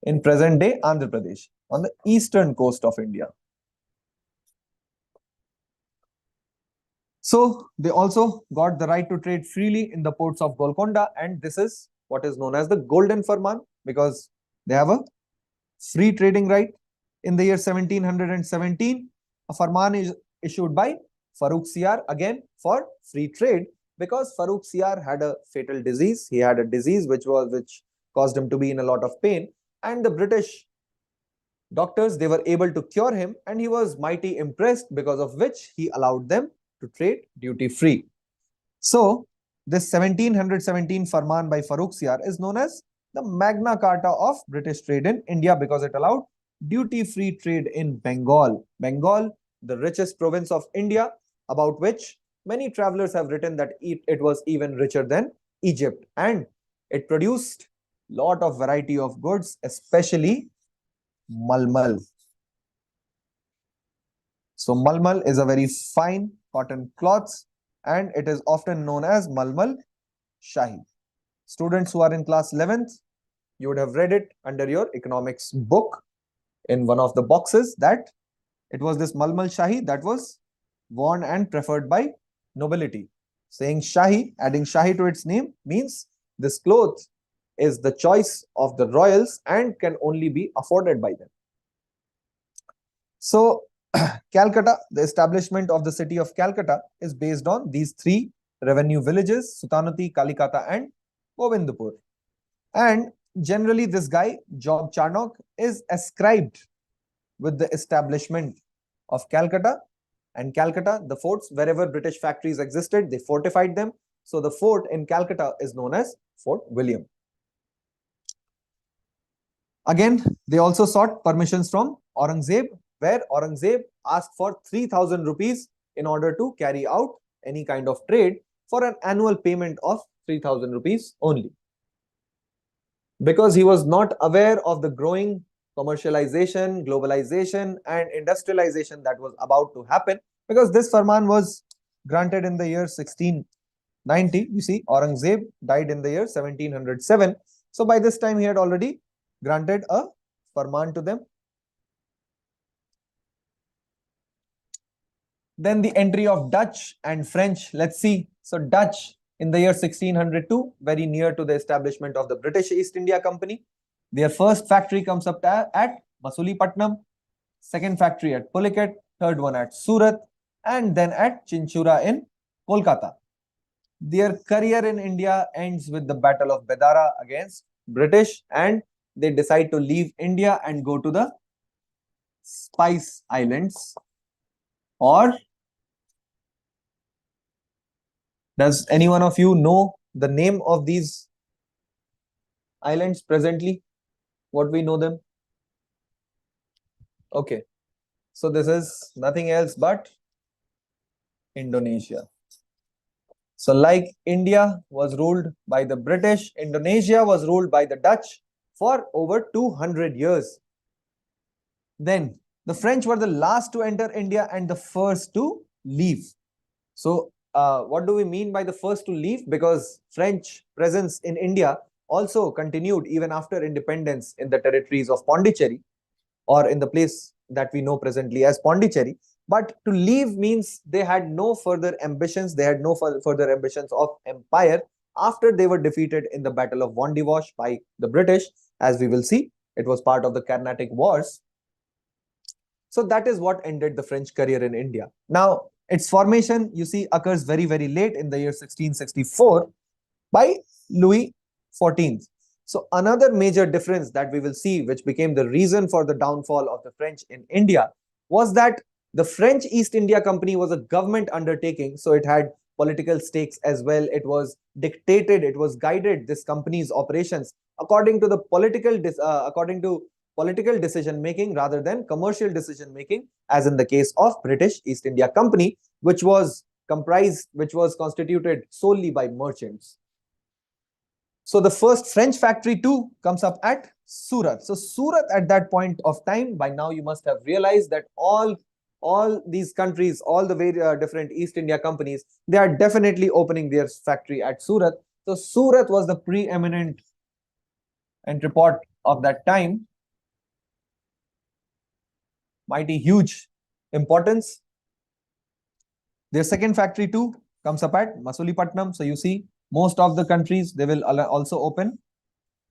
in present day Andhra Pradesh, on the eastern coast of India. So they also got the right to trade freely in the ports of Golconda, and this is what is known as the Golden Farman, because they have a free trading right. In the year 1717, a farman is issued by Farooq Siyar, again for free trade, because Farooq Siyar had a fatal disease. He had a disease which caused him to be in a lot of pain, and the British doctors, they were able to cure him, and he was mighty impressed, because of which he allowed them to trade duty free. So this 1717 Farman by Farooq Siyar is known as the Magna Carta of British trade in India, because it allowed duty free trade in Bengal. Bengal, the richest province of India, about which many travelers have written that it was even richer than Egypt, and it produced lot of variety of goods, especially malmal. So malmal is a very fine cotton cloths, and it is often known as malmal shahi. Students who are in class 11th, you would have read it under your economics book in one of the boxes, that it was this malmal shahi that was worn and preferred by nobility. Saying shahi, adding shahi to its name, means this cloth is the choice of the royals and can only be afforded by them. So Calcutta, the establishment of the city of Calcutta is based on these three revenue villages, Sutanati, Kalikata, and Govindpur. And generally, this guy, Job Charnock, is ascribed with the establishment of Calcutta. And Calcutta, the forts, wherever British factories existed, they fortified them. So the fort in Calcutta is known as Fort William. Again, they also sought permissions from Aurangzeb, where Aurangzeb asked for 3,000 rupees in order to carry out any kind of trade, for an annual payment of 3,000 rupees only. Because he was not aware of the growing commercialization, globalization, and industrialization that was about to happen, because this farman was granted in the year 1690. You see, Aurangzeb died in the year 1707. So by this time, he had already granted a farman to them. Then the entry of Dutch and French. Let's see. So Dutch in the year 1602, very near to the establishment of the British East India Company. Their first factory comes up at Masulipattnam, second factory at Pulicat, third one at Surat, and then at Chinchura in Kolkata. Their career in India ends with the Battle of Bedara against British, and they decide to leave India and go to the Spice Islands. Or does any one of you know the name of these islands presently? What we know them? Okay. So this is nothing else but Indonesia. So, like India was ruled by the British, Indonesia was ruled by the Dutch for over 200 years. Then, the French were the last to enter India and the first to leave. So, what do we mean by the first to leave? Because French presence in India also continued even after independence in the territories of Pondicherry, or in the place that we know presently as Pondicherry. But to leave means they had no further ambitions, they had no further ambitions of empire after they were defeated in the Battle of Wandiwash by the British. As we will see, it was part of the Carnatic Wars. So that is what ended the French career in India. Now, its formation, you see, occurs very, very late in the year 1664 by Louis XIV. So another major difference that we will see, which became the reason for the downfall of the French in India, was that the French East India Company was a government undertaking, so it had political stakes as well. It was dictated, it was guided, this company's operations according to the political decision making rather than commercial decision making, as in the case of British East India Company, which was constituted solely by merchants. So the first French factory too comes up at Surat. So Surat at that point of time, by now you must have realized that all these countries, all the very different East India companies, they are definitely opening their factory at Surat. So Surat was the preeminent entrepot of that time. Mighty huge importance. Their second factory too comes up at Masulipatam. So you see, most of the countries, they will also open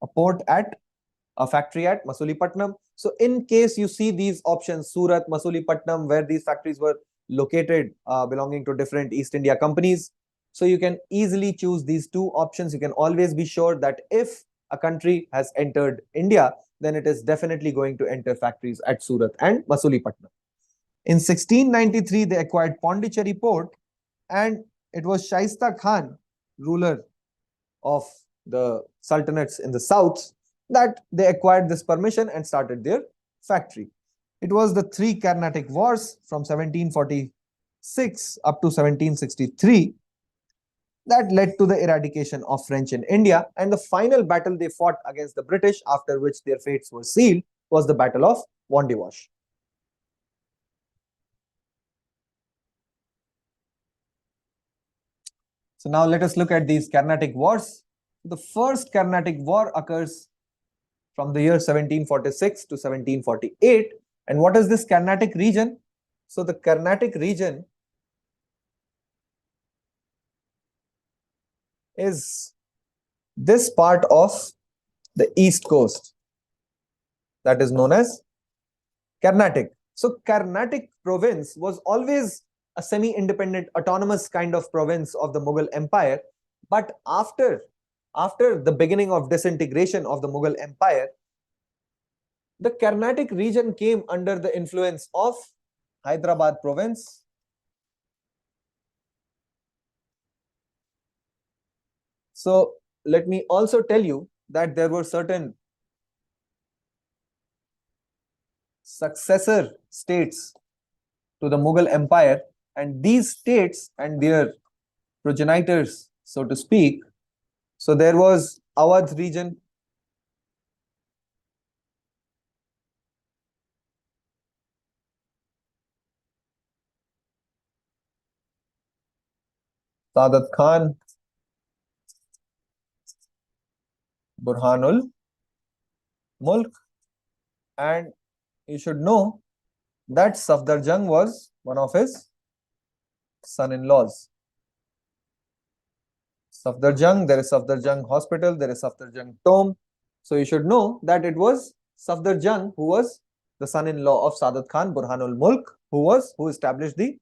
a port at a factory at Masulipatam. So in case you see these options, Surat, Masulipatam, where these factories were located, belonging to different East India companies, so you can easily choose these two options. You can always be sure that if a country has entered India, then it is definitely going to enter factories at Surat and Masulipatam. In 1693, they acquired Pondicherry port, and it was Shaista Khan, ruler of the sultanates in the south, that they acquired this permission and started their factory. It was the three Carnatic Wars from 1746 up to 1763 that led to the eradication of French in India, and the final battle they fought against the British, after which their fates were sealed, was the Battle of Wandiwash. So now let us look at these Carnatic Wars. The first Carnatic War occurs from the year 1746 to 1748. And what is this Carnatic region? So the Carnatic region is this part of the east coast that is known as Carnatic. So Carnatic province was always a semi-independent autonomous kind of province of the Mughal Empire. But after the beginning of disintegration of the Mughal Empire, the Carnatic region came under the influence of Hyderabad province. So let me also tell you that there were certain successor states to the Mughal Empire, and these states and their progenitors, so to speak. So there was Awadh region, Sadat Khan, Burhanul Mulk, and you should know that Safdarjung was one of his son-in-laws. Safdarjung, there is Safdarjung Hospital, there is Safdarjung Tomb. So you should know that it was Safdarjung who was the son-in-law of Sadat Khan, Burhanul Mulk, who established the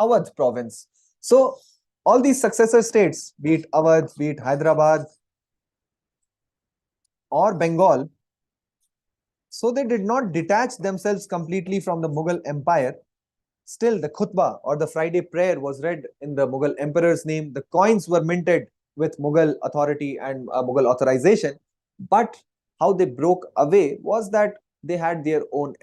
Awadh province. So all these successor states, be it Awadh, be it Hyderabad or Bengal, so they did not detach themselves completely from the Mughal Empire. Still, the khutbah or the Friday prayer was read in the Mughal emperor's name. The coins were minted with Mughal authority and Mughal authorization. But how they broke away was that they had their own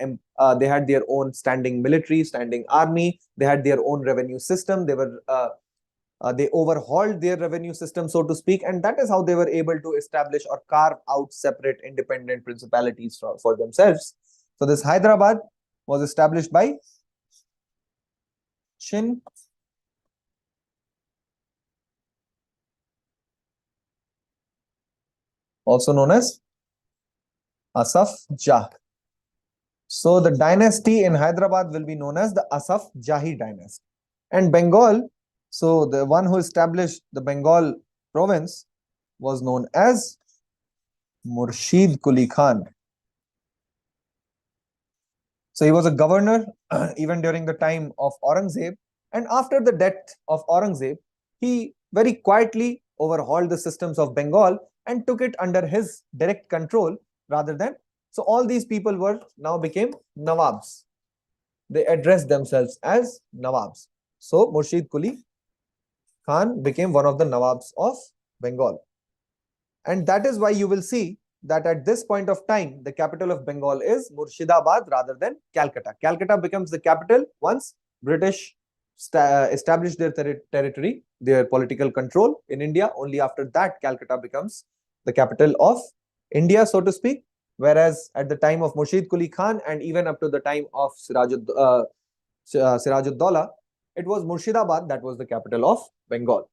they had their own standing military, standing army. They had their own revenue system. They overhauled their revenue system, so to speak, and that is how they were able to establish or carve out separate independent principalities for themselves. So this Hyderabad was established by Chin, also known as Asaf Jah. So the dynasty in Hyderabad will be known as the Asaf Jahi dynasty. And Bengal, so the one who established the Bengal province was known as Murshid Quli Khan. So he was a governor even during the time of Aurangzeb. And after the death of Aurangzeb, he very quietly overhauled the systems of Bengal and took it under his direct control rather than. So all these people were now became Nawabs. They addressed themselves as Nawabs. So Murshid Quli Khan became one of the Nawabs of Bengal. And that is why you will see that at this point of time, the capital of Bengal is Murshidabad rather than Calcutta. Calcutta becomes the capital once British established their territory, their political control in India. Only after that, Calcutta becomes the capital of India, so to speak. Whereas at the time of Murshid Quli Khan and even up to the time of Sirajud-Dowla, it was Murshidabad that was the capital of Bengal.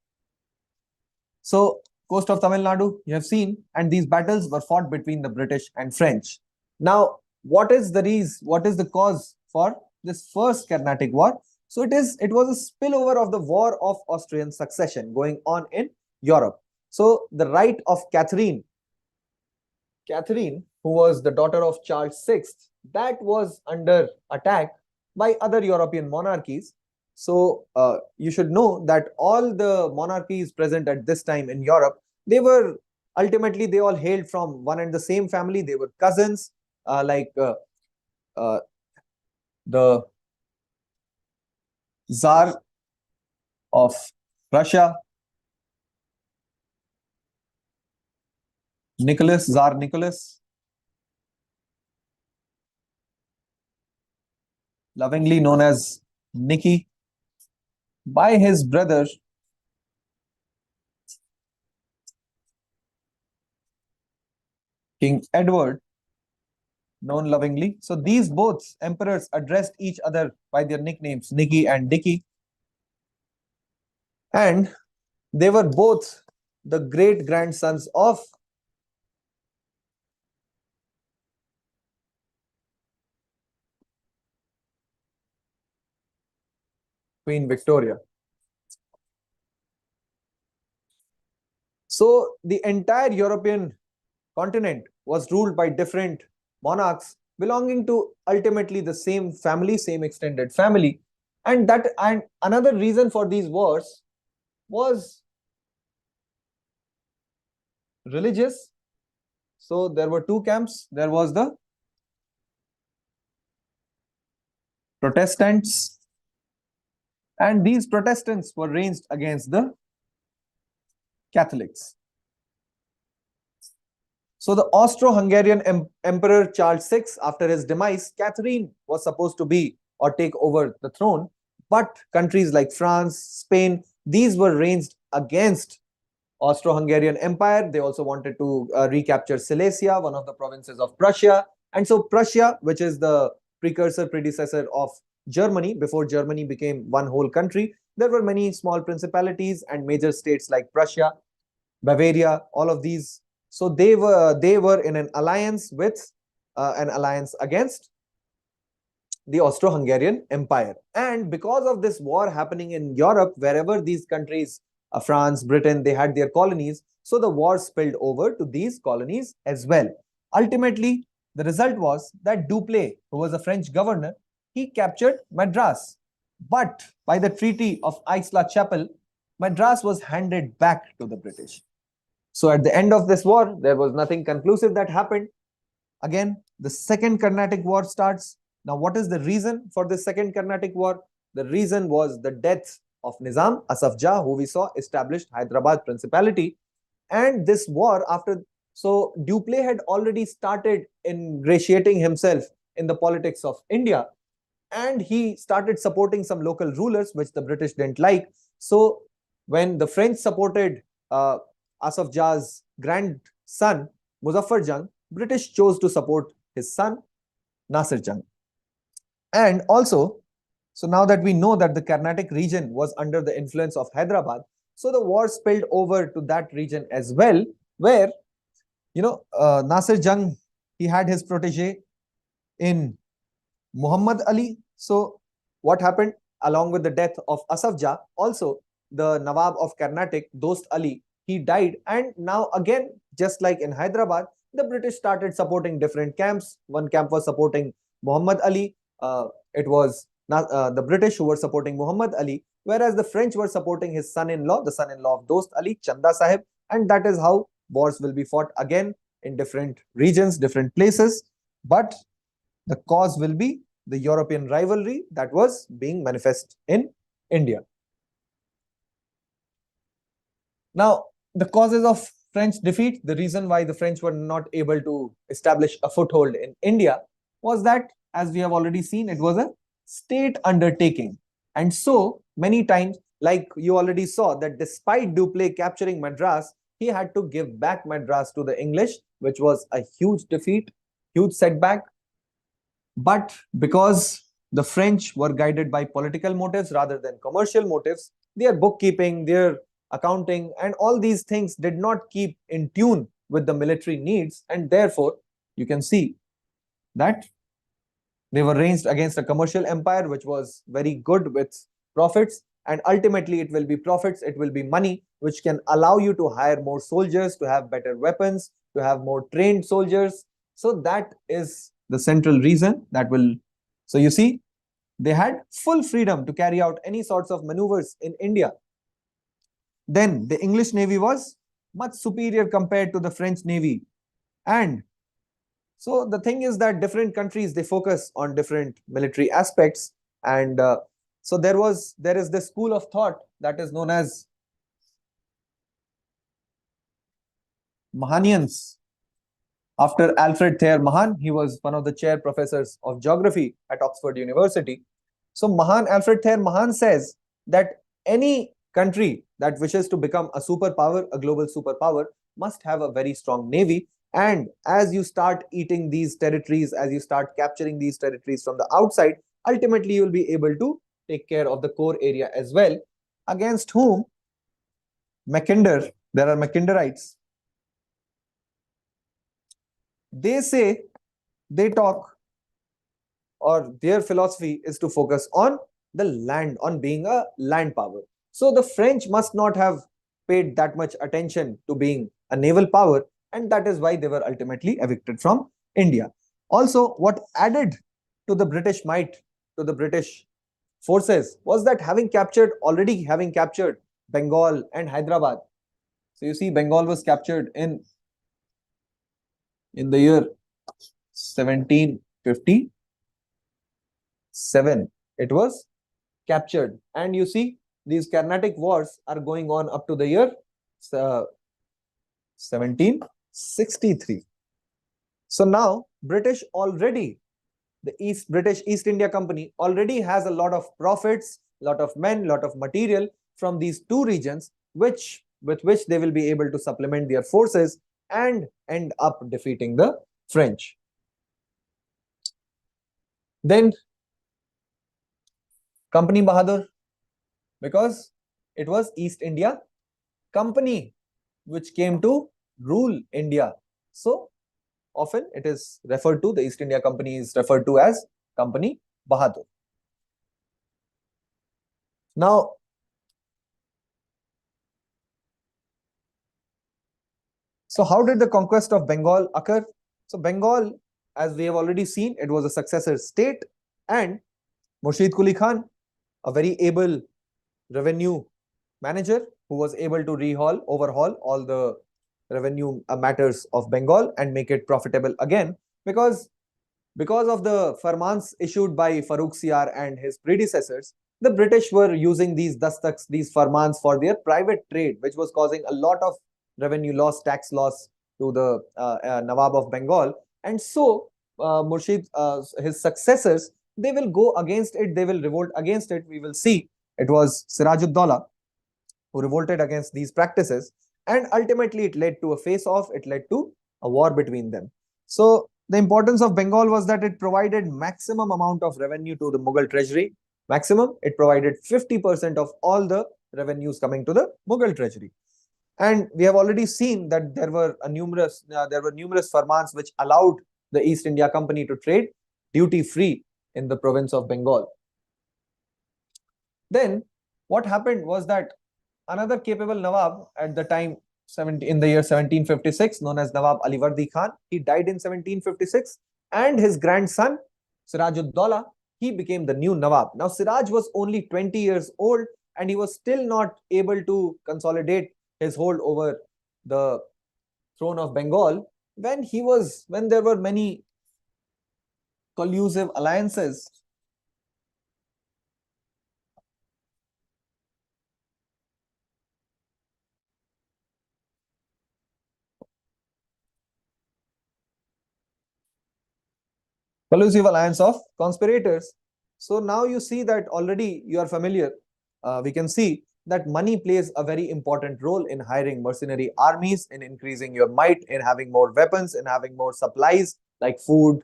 So coast of Tamil Nadu, you have seen, and these battles were fought between the British and French. Now, what is the reason? What is the cause for this first Carnatic War? So it was a spillover of the War of Austrian Succession going on in Europe. So the right of Catherine, who was the daughter of Charles VI, that was under attack by other European monarchies. So you should know that all the monarchies present at this time in Europe, they were ultimately, they all hailed from one and the same family. They were cousins, like the Tsar of Russia, Tsar Nicholas, lovingly known as Nicky, by his brother King Edward, known lovingly. So these both emperors addressed each other by their nicknames, Nicky and Dicky. And they were both the great grandsons of Queen Victoria. So the entire European continent was ruled by different monarchs belonging to ultimately the same family, same extended family. And another reason for these wars was religious. So there were two camps. There was the Protestants, and these Protestants were ranged against the Catholics. So the Austro-Hungarian Emperor Charles VI, after his demise, Catherine was supposed to be or take over the throne, but countries like France, Spain, these were ranged against Austro-Hungarian Empire. They also wanted to recapture Silesia, one of the provinces of Prussia. And so Prussia, which is the predecessor of Germany, before Germany became one whole country, there were many small principalities and major states like Prussia, Bavaria, all of these. So they were in an alliance against the Austro-Hungarian Empire. And because of this war happening in Europe, wherever these countries, France, Britain, they had their colonies, so the war spilled over to these colonies as well. Ultimately, the result was that Dupleix, who was a French governor, he captured Madras. But by the Treaty of Aix-la-Chapelle, Madras was handed back to the British. So at the end of this war, there was nothing conclusive that happened. Again, the Second Carnatic War starts. Now, what is the reason for the Second Carnatic War? The reason was the death of Nizam Asaf Jah, who we saw established Hyderabad Principality. And this war, after So Dupleix had already started ingratiating himself in the politics of India, and he started supporting some local rulers which the British didn't like. So when the French supported uh, Asaf Jah's grandson Muzaffar Jung, British chose to support his son Nasir Jung. And also, so now that we know that the Carnatic region was under the influence of Hyderabad, so the war spilled over to that region as well, where Nasir Jung, he had his protege in Muhammad Ali. So what happened along with the death of Asaf Jah? Also, the Nawab of Carnatic, Dost Ali, he died, and now again, just like in Hyderabad, the British started supporting different camps. One camp was supporting Muhammad Ali. It was not, the British who were supporting Muhammad Ali, whereas the French were supporting his son-in-law, the son-in-law of Dost Ali, Chanda Sahib, and that is how wars will be fought again in different regions, different places. But the cause will be the European rivalry that was being manifest in India. Now, the causes of French defeat, the reason why the French were not able to establish a foothold in India was that, as we have already seen, it was a state undertaking. And so, many times, like you already saw, that despite Dupleix capturing Madras, he had to give back Madras to the English, which was a huge defeat, huge setback. But because the French were guided by political motives rather than commercial motives, their bookkeeping, their accounting, and all these things did not keep in tune with the military needs, and therefore you can see that they were ranged against a commercial empire which was very good with profits, and ultimately it will be profits, it will be money which can allow you to hire more soldiers, to have better weapons, to have more trained soldiers. So that is the central reason that will. So you see, they had full freedom to carry out any sorts of maneuvers in India. Then the English Navy was much superior compared to the French Navy. And so the thing is that different countries, they focus on different military aspects. And so there is this school of thought that is known as Mahanians. After Alfred Thayer Mahan, he was one of the chair professors of geography at Oxford University. So Alfred Thayer Mahan says that any country that wishes to become a superpower, a global superpower, must have a very strong navy. And as you start eating these territories, as you start capturing these territories from the outside, ultimately you will be able to take care of the core area as well, against whom Mackinder, there are Mackinderites. They say, they talk, or their philosophy is to focus on the land, on being a land power. So the French must not have paid that much attention to being a naval power, and that is why they were ultimately evicted from India. Also, what added to the British might, to the British forces, was that already having captured Bengal and Hyderabad. So you see, Bengal was captured in the year 1757. It was captured, and you see, these Carnatic wars are going on up to the year 1763. So now British already, the British East India Company already has a lot of profits, lot of men, lot of material from these two regions, with which they will be able to supplement their forces and end up defeating the French. Then Company Bahadur, because it was East India Company which came to rule India. So often it is referred to, the East India Company is referred to as Company Bahadur. Now, so how did the conquest of Bengal occur? So Bengal, as we have already seen, it was a successor state, and Murshid Quli Khan, a very able revenue manager who was able to overhaul all the revenue matters of Bengal and make it profitable again, because of the farmans issued by Farooq Siyar and his predecessors. The British were using these dastaks, these farmans, for their private trade, which was causing a lot of revenue loss, tax loss to the Nawab of Bengal. And so Murshid, his successors, they will go against it, they will revolt against it. We will see it was Sirajuddaulah who revolted against these practices, and ultimately it led to a face-off, it led to a war between them. So the importance of Bengal was that it provided maximum amount of revenue to the Mughal treasury. Maximum, it provided 50% of all the revenues coming to the Mughal treasury. And we have already seen that there were numerous farmans which allowed the East India Company to trade duty free in the province of Bengal. Then what happened was that another capable Nawab at the time, in the year 1756, known as Nawab Alivardi Khan, he died in 1756, and his grandson Sirajuddaulah, he became the new Nawab. Now Siraj was only 20 years old, and he was still not able to consolidate his hold over the throne of Bengal when there were many collusive alliances. Collusive alliance of conspirators. So now you see that already you are familiar. We can see that money plays a very important role in hiring mercenary armies, in increasing your might, in having more weapons, in having more supplies like food,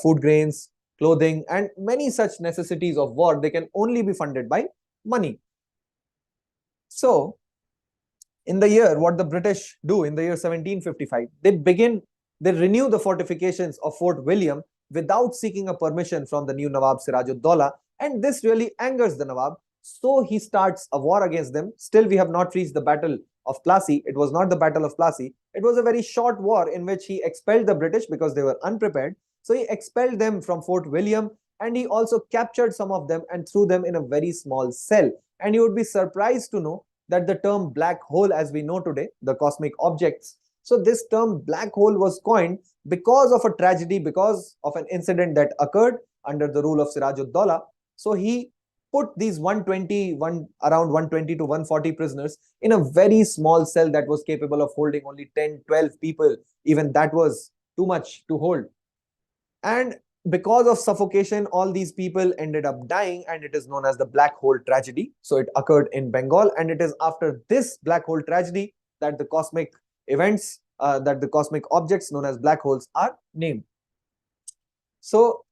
food grains, clothing, and many such necessities of war. They can only be funded by money. So in the year, what the British do in the year 1755, they renew the fortifications of Fort William without seeking a permission from the new Nawab Sirajuddaulah, and this really angers the Nawab. So he starts a war against them. Still, we have not reached the Battle of Plassey. It was not the Battle of Plassey. It was a very short war in which he expelled the British because they were unprepared. So he expelled them from Fort William, and he also captured some of them and threw them in a very small cell. And you would be surprised to know that the term black hole, as we know today, the cosmic objects. So this term black hole was coined because of a tragedy, because of an incident that occurred under the rule of Sirajuddaulah. So he put these around 120 to 140 prisoners in a very small cell that was capable of holding only 10, 12 people. Even that was too much to hold. And because of suffocation, all these people ended up dying, and it is known as the black hole tragedy. So it occurred in Bengal, and it is after this black hole tragedy that the cosmic events, that the cosmic objects known as black holes are named. So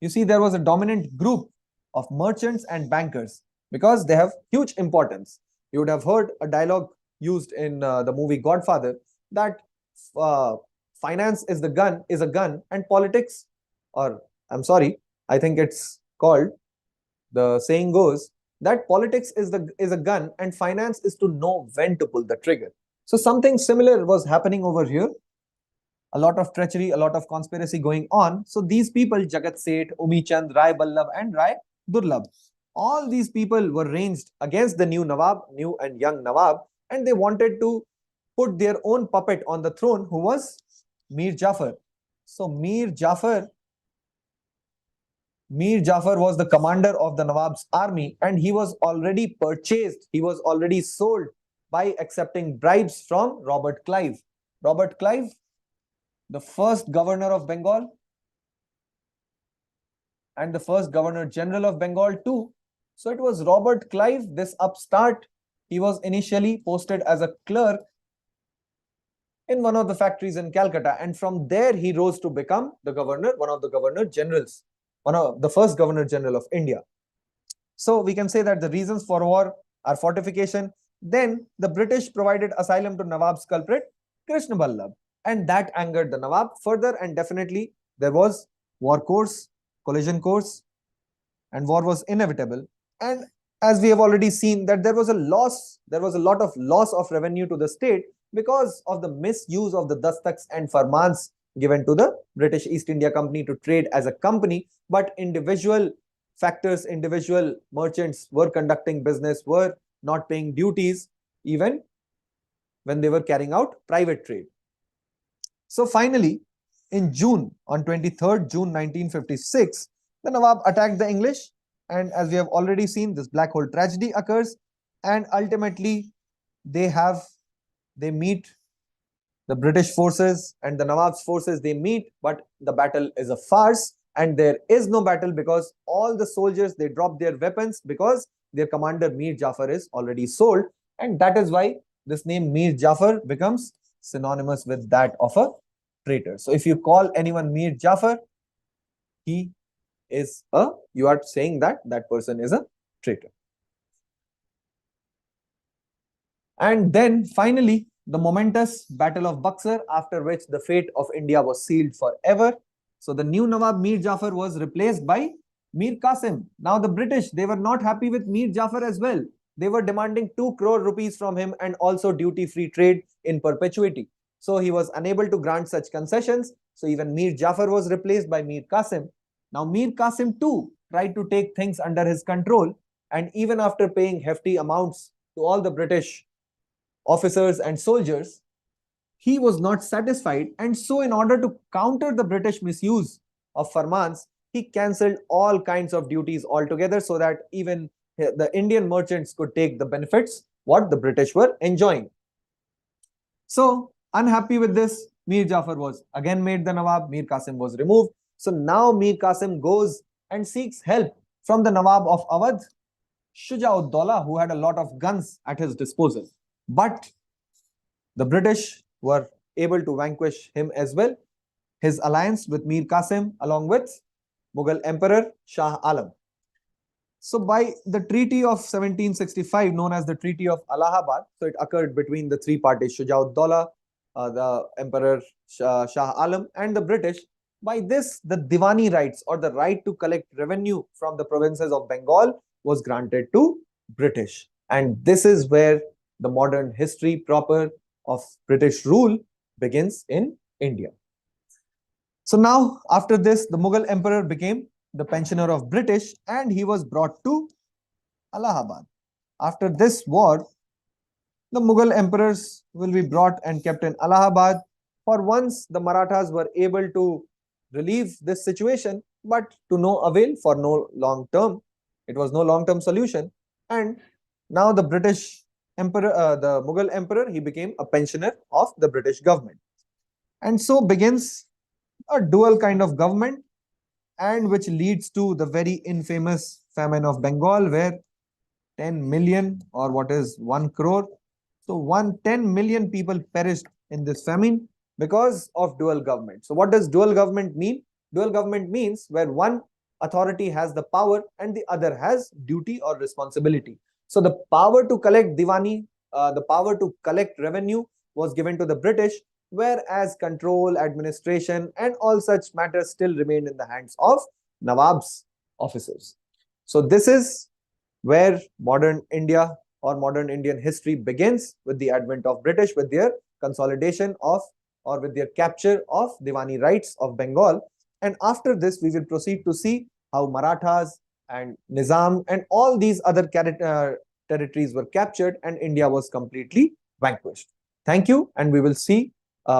you see, there was a dominant group of merchants and bankers because they have huge importance. You would have heard a dialogue used in the movie Godfather that finance is a gun, and politics, or I'm sorry, I think it's called, the saying goes that politics is a gun and finance is to know when to pull the trigger. So something similar was happening over here. A lot of treachery, a lot of conspiracy going on. So these people, Jagat Seth, Umi Chand, Rai Ballabh, and Rai Durlabh, all these people were ranged against the new Nawab, new and young Nawab, and they wanted to put their own puppet on the throne, who was Mir Jafar. So Mir Jafar was the commander of the Nawab's army, and he was already purchased, he was already sold by accepting bribes from Robert Clive. Robert Clive, the first governor of Bengal and the first governor general of Bengal too. So it was Robert Clive, this upstart. He was initially posted as a clerk in one of the factories in Calcutta, and from there he rose to become the governor, one of the governor generals, one of the first governor general of India. So we can say that the reasons for war are fortification. Then the British provided asylum to Nawab's culprit, Krishna Ballabh, and that angered the Nawab further, and definitely there was war course, collision course, and war was inevitable. And as we have already seen, that there was a lot of loss of revenue to the state because of the misuse of the dastaks and farmans given to the British East India Company to trade as a company, but individual factors, individual merchants were conducting business, were not paying duties, even when they were carrying out private trade. So finally, in June, on 23rd June 1956, the Nawab attacked the English, and as we have already seen, this black hole tragedy occurs, and ultimately they meet The British forces and the Nawab's forces, they meet, but the battle is a farce, and there is no battle because all the soldiers, they drop their weapons because their commander Mir Jafar is already sold, and that is why this name Mir Jafar becomes synonymous with that of a traitor. So if you call anyone Mir Jafar, he is a, you are saying that that person is a traitor. And then finally, the momentous Battle of Buxar, after which the fate of India was sealed forever. So the new Nawab Mir Jafar was replaced by Mir Qasim. Now the British, they were not happy with Mir Jafar as well. They were demanding 2 crore rupees from him and also duty-free trade in perpetuity. So he was unable to grant such concessions. So even Mir Jafar was replaced by Mir Qasim. Now Mir Qasim too tried to take things under his control, and even after paying hefty amounts to all the British officers and soldiers, he was not satisfied, and so in order to counter the British misuse of farmans, he cancelled all kinds of duties altogether so that even the Indian merchants could take the benefits what the British were enjoying. So unhappy with this, Mir Jafar was again made the Nawab, Mir Qasim was removed. So now Mir Qasim goes and seeks help from the Nawab of Awadh, Shuja'ud-Dawla, who had a lot of guns at his disposal. But the British were able to vanquish him as well. His alliance with Mir Qasim along with Mughal Emperor Shah Alam. So by the Treaty of 1765, known as the Treaty of Allahabad, so it occurred between the three parties, Shuja'ud-Dawla, the Emperor Shah Alam, and the British. By this, the Diwani rights, or the right to collect revenue from the provinces of Bengal, was granted to British. And this is where the modern history proper of British rule begins in India. So now, after this, the Mughal emperor became the pensioner of British, and he was brought to Allahabad. After this war, the Mughal emperors will be brought and kept in Allahabad. For once, the Marathas were able to relieve this situation, but to no avail, for no long term. It was no long term solution. And now the British emperor, the Mughal emperor, he became a pensioner of the British government. And so begins a dual kind of government, and which leads to the very infamous famine of Bengal, where 10 million, or what is 1 crore, so 10 million people perished in this famine because of dual government. So what does dual government mean? Dual government means where one authority has the power and the other has duty or responsibility. So the power to collect Diwani, the power to collect revenue was given to the British, whereas control, administration, and all such matters still remained in the hands of Nawab's officers. So this is where modern India or modern Indian history begins, with the advent of British, with their consolidation of, or with their capture of Diwani rights of Bengal. And after this, we will proceed to see how Marathas and Nizam and all these other territories were captured and India was completely vanquished. Thank you, and we will see,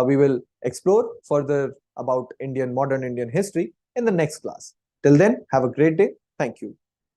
we will explore further about modern Indian history in the next class. Till then, have a great day. Thank you.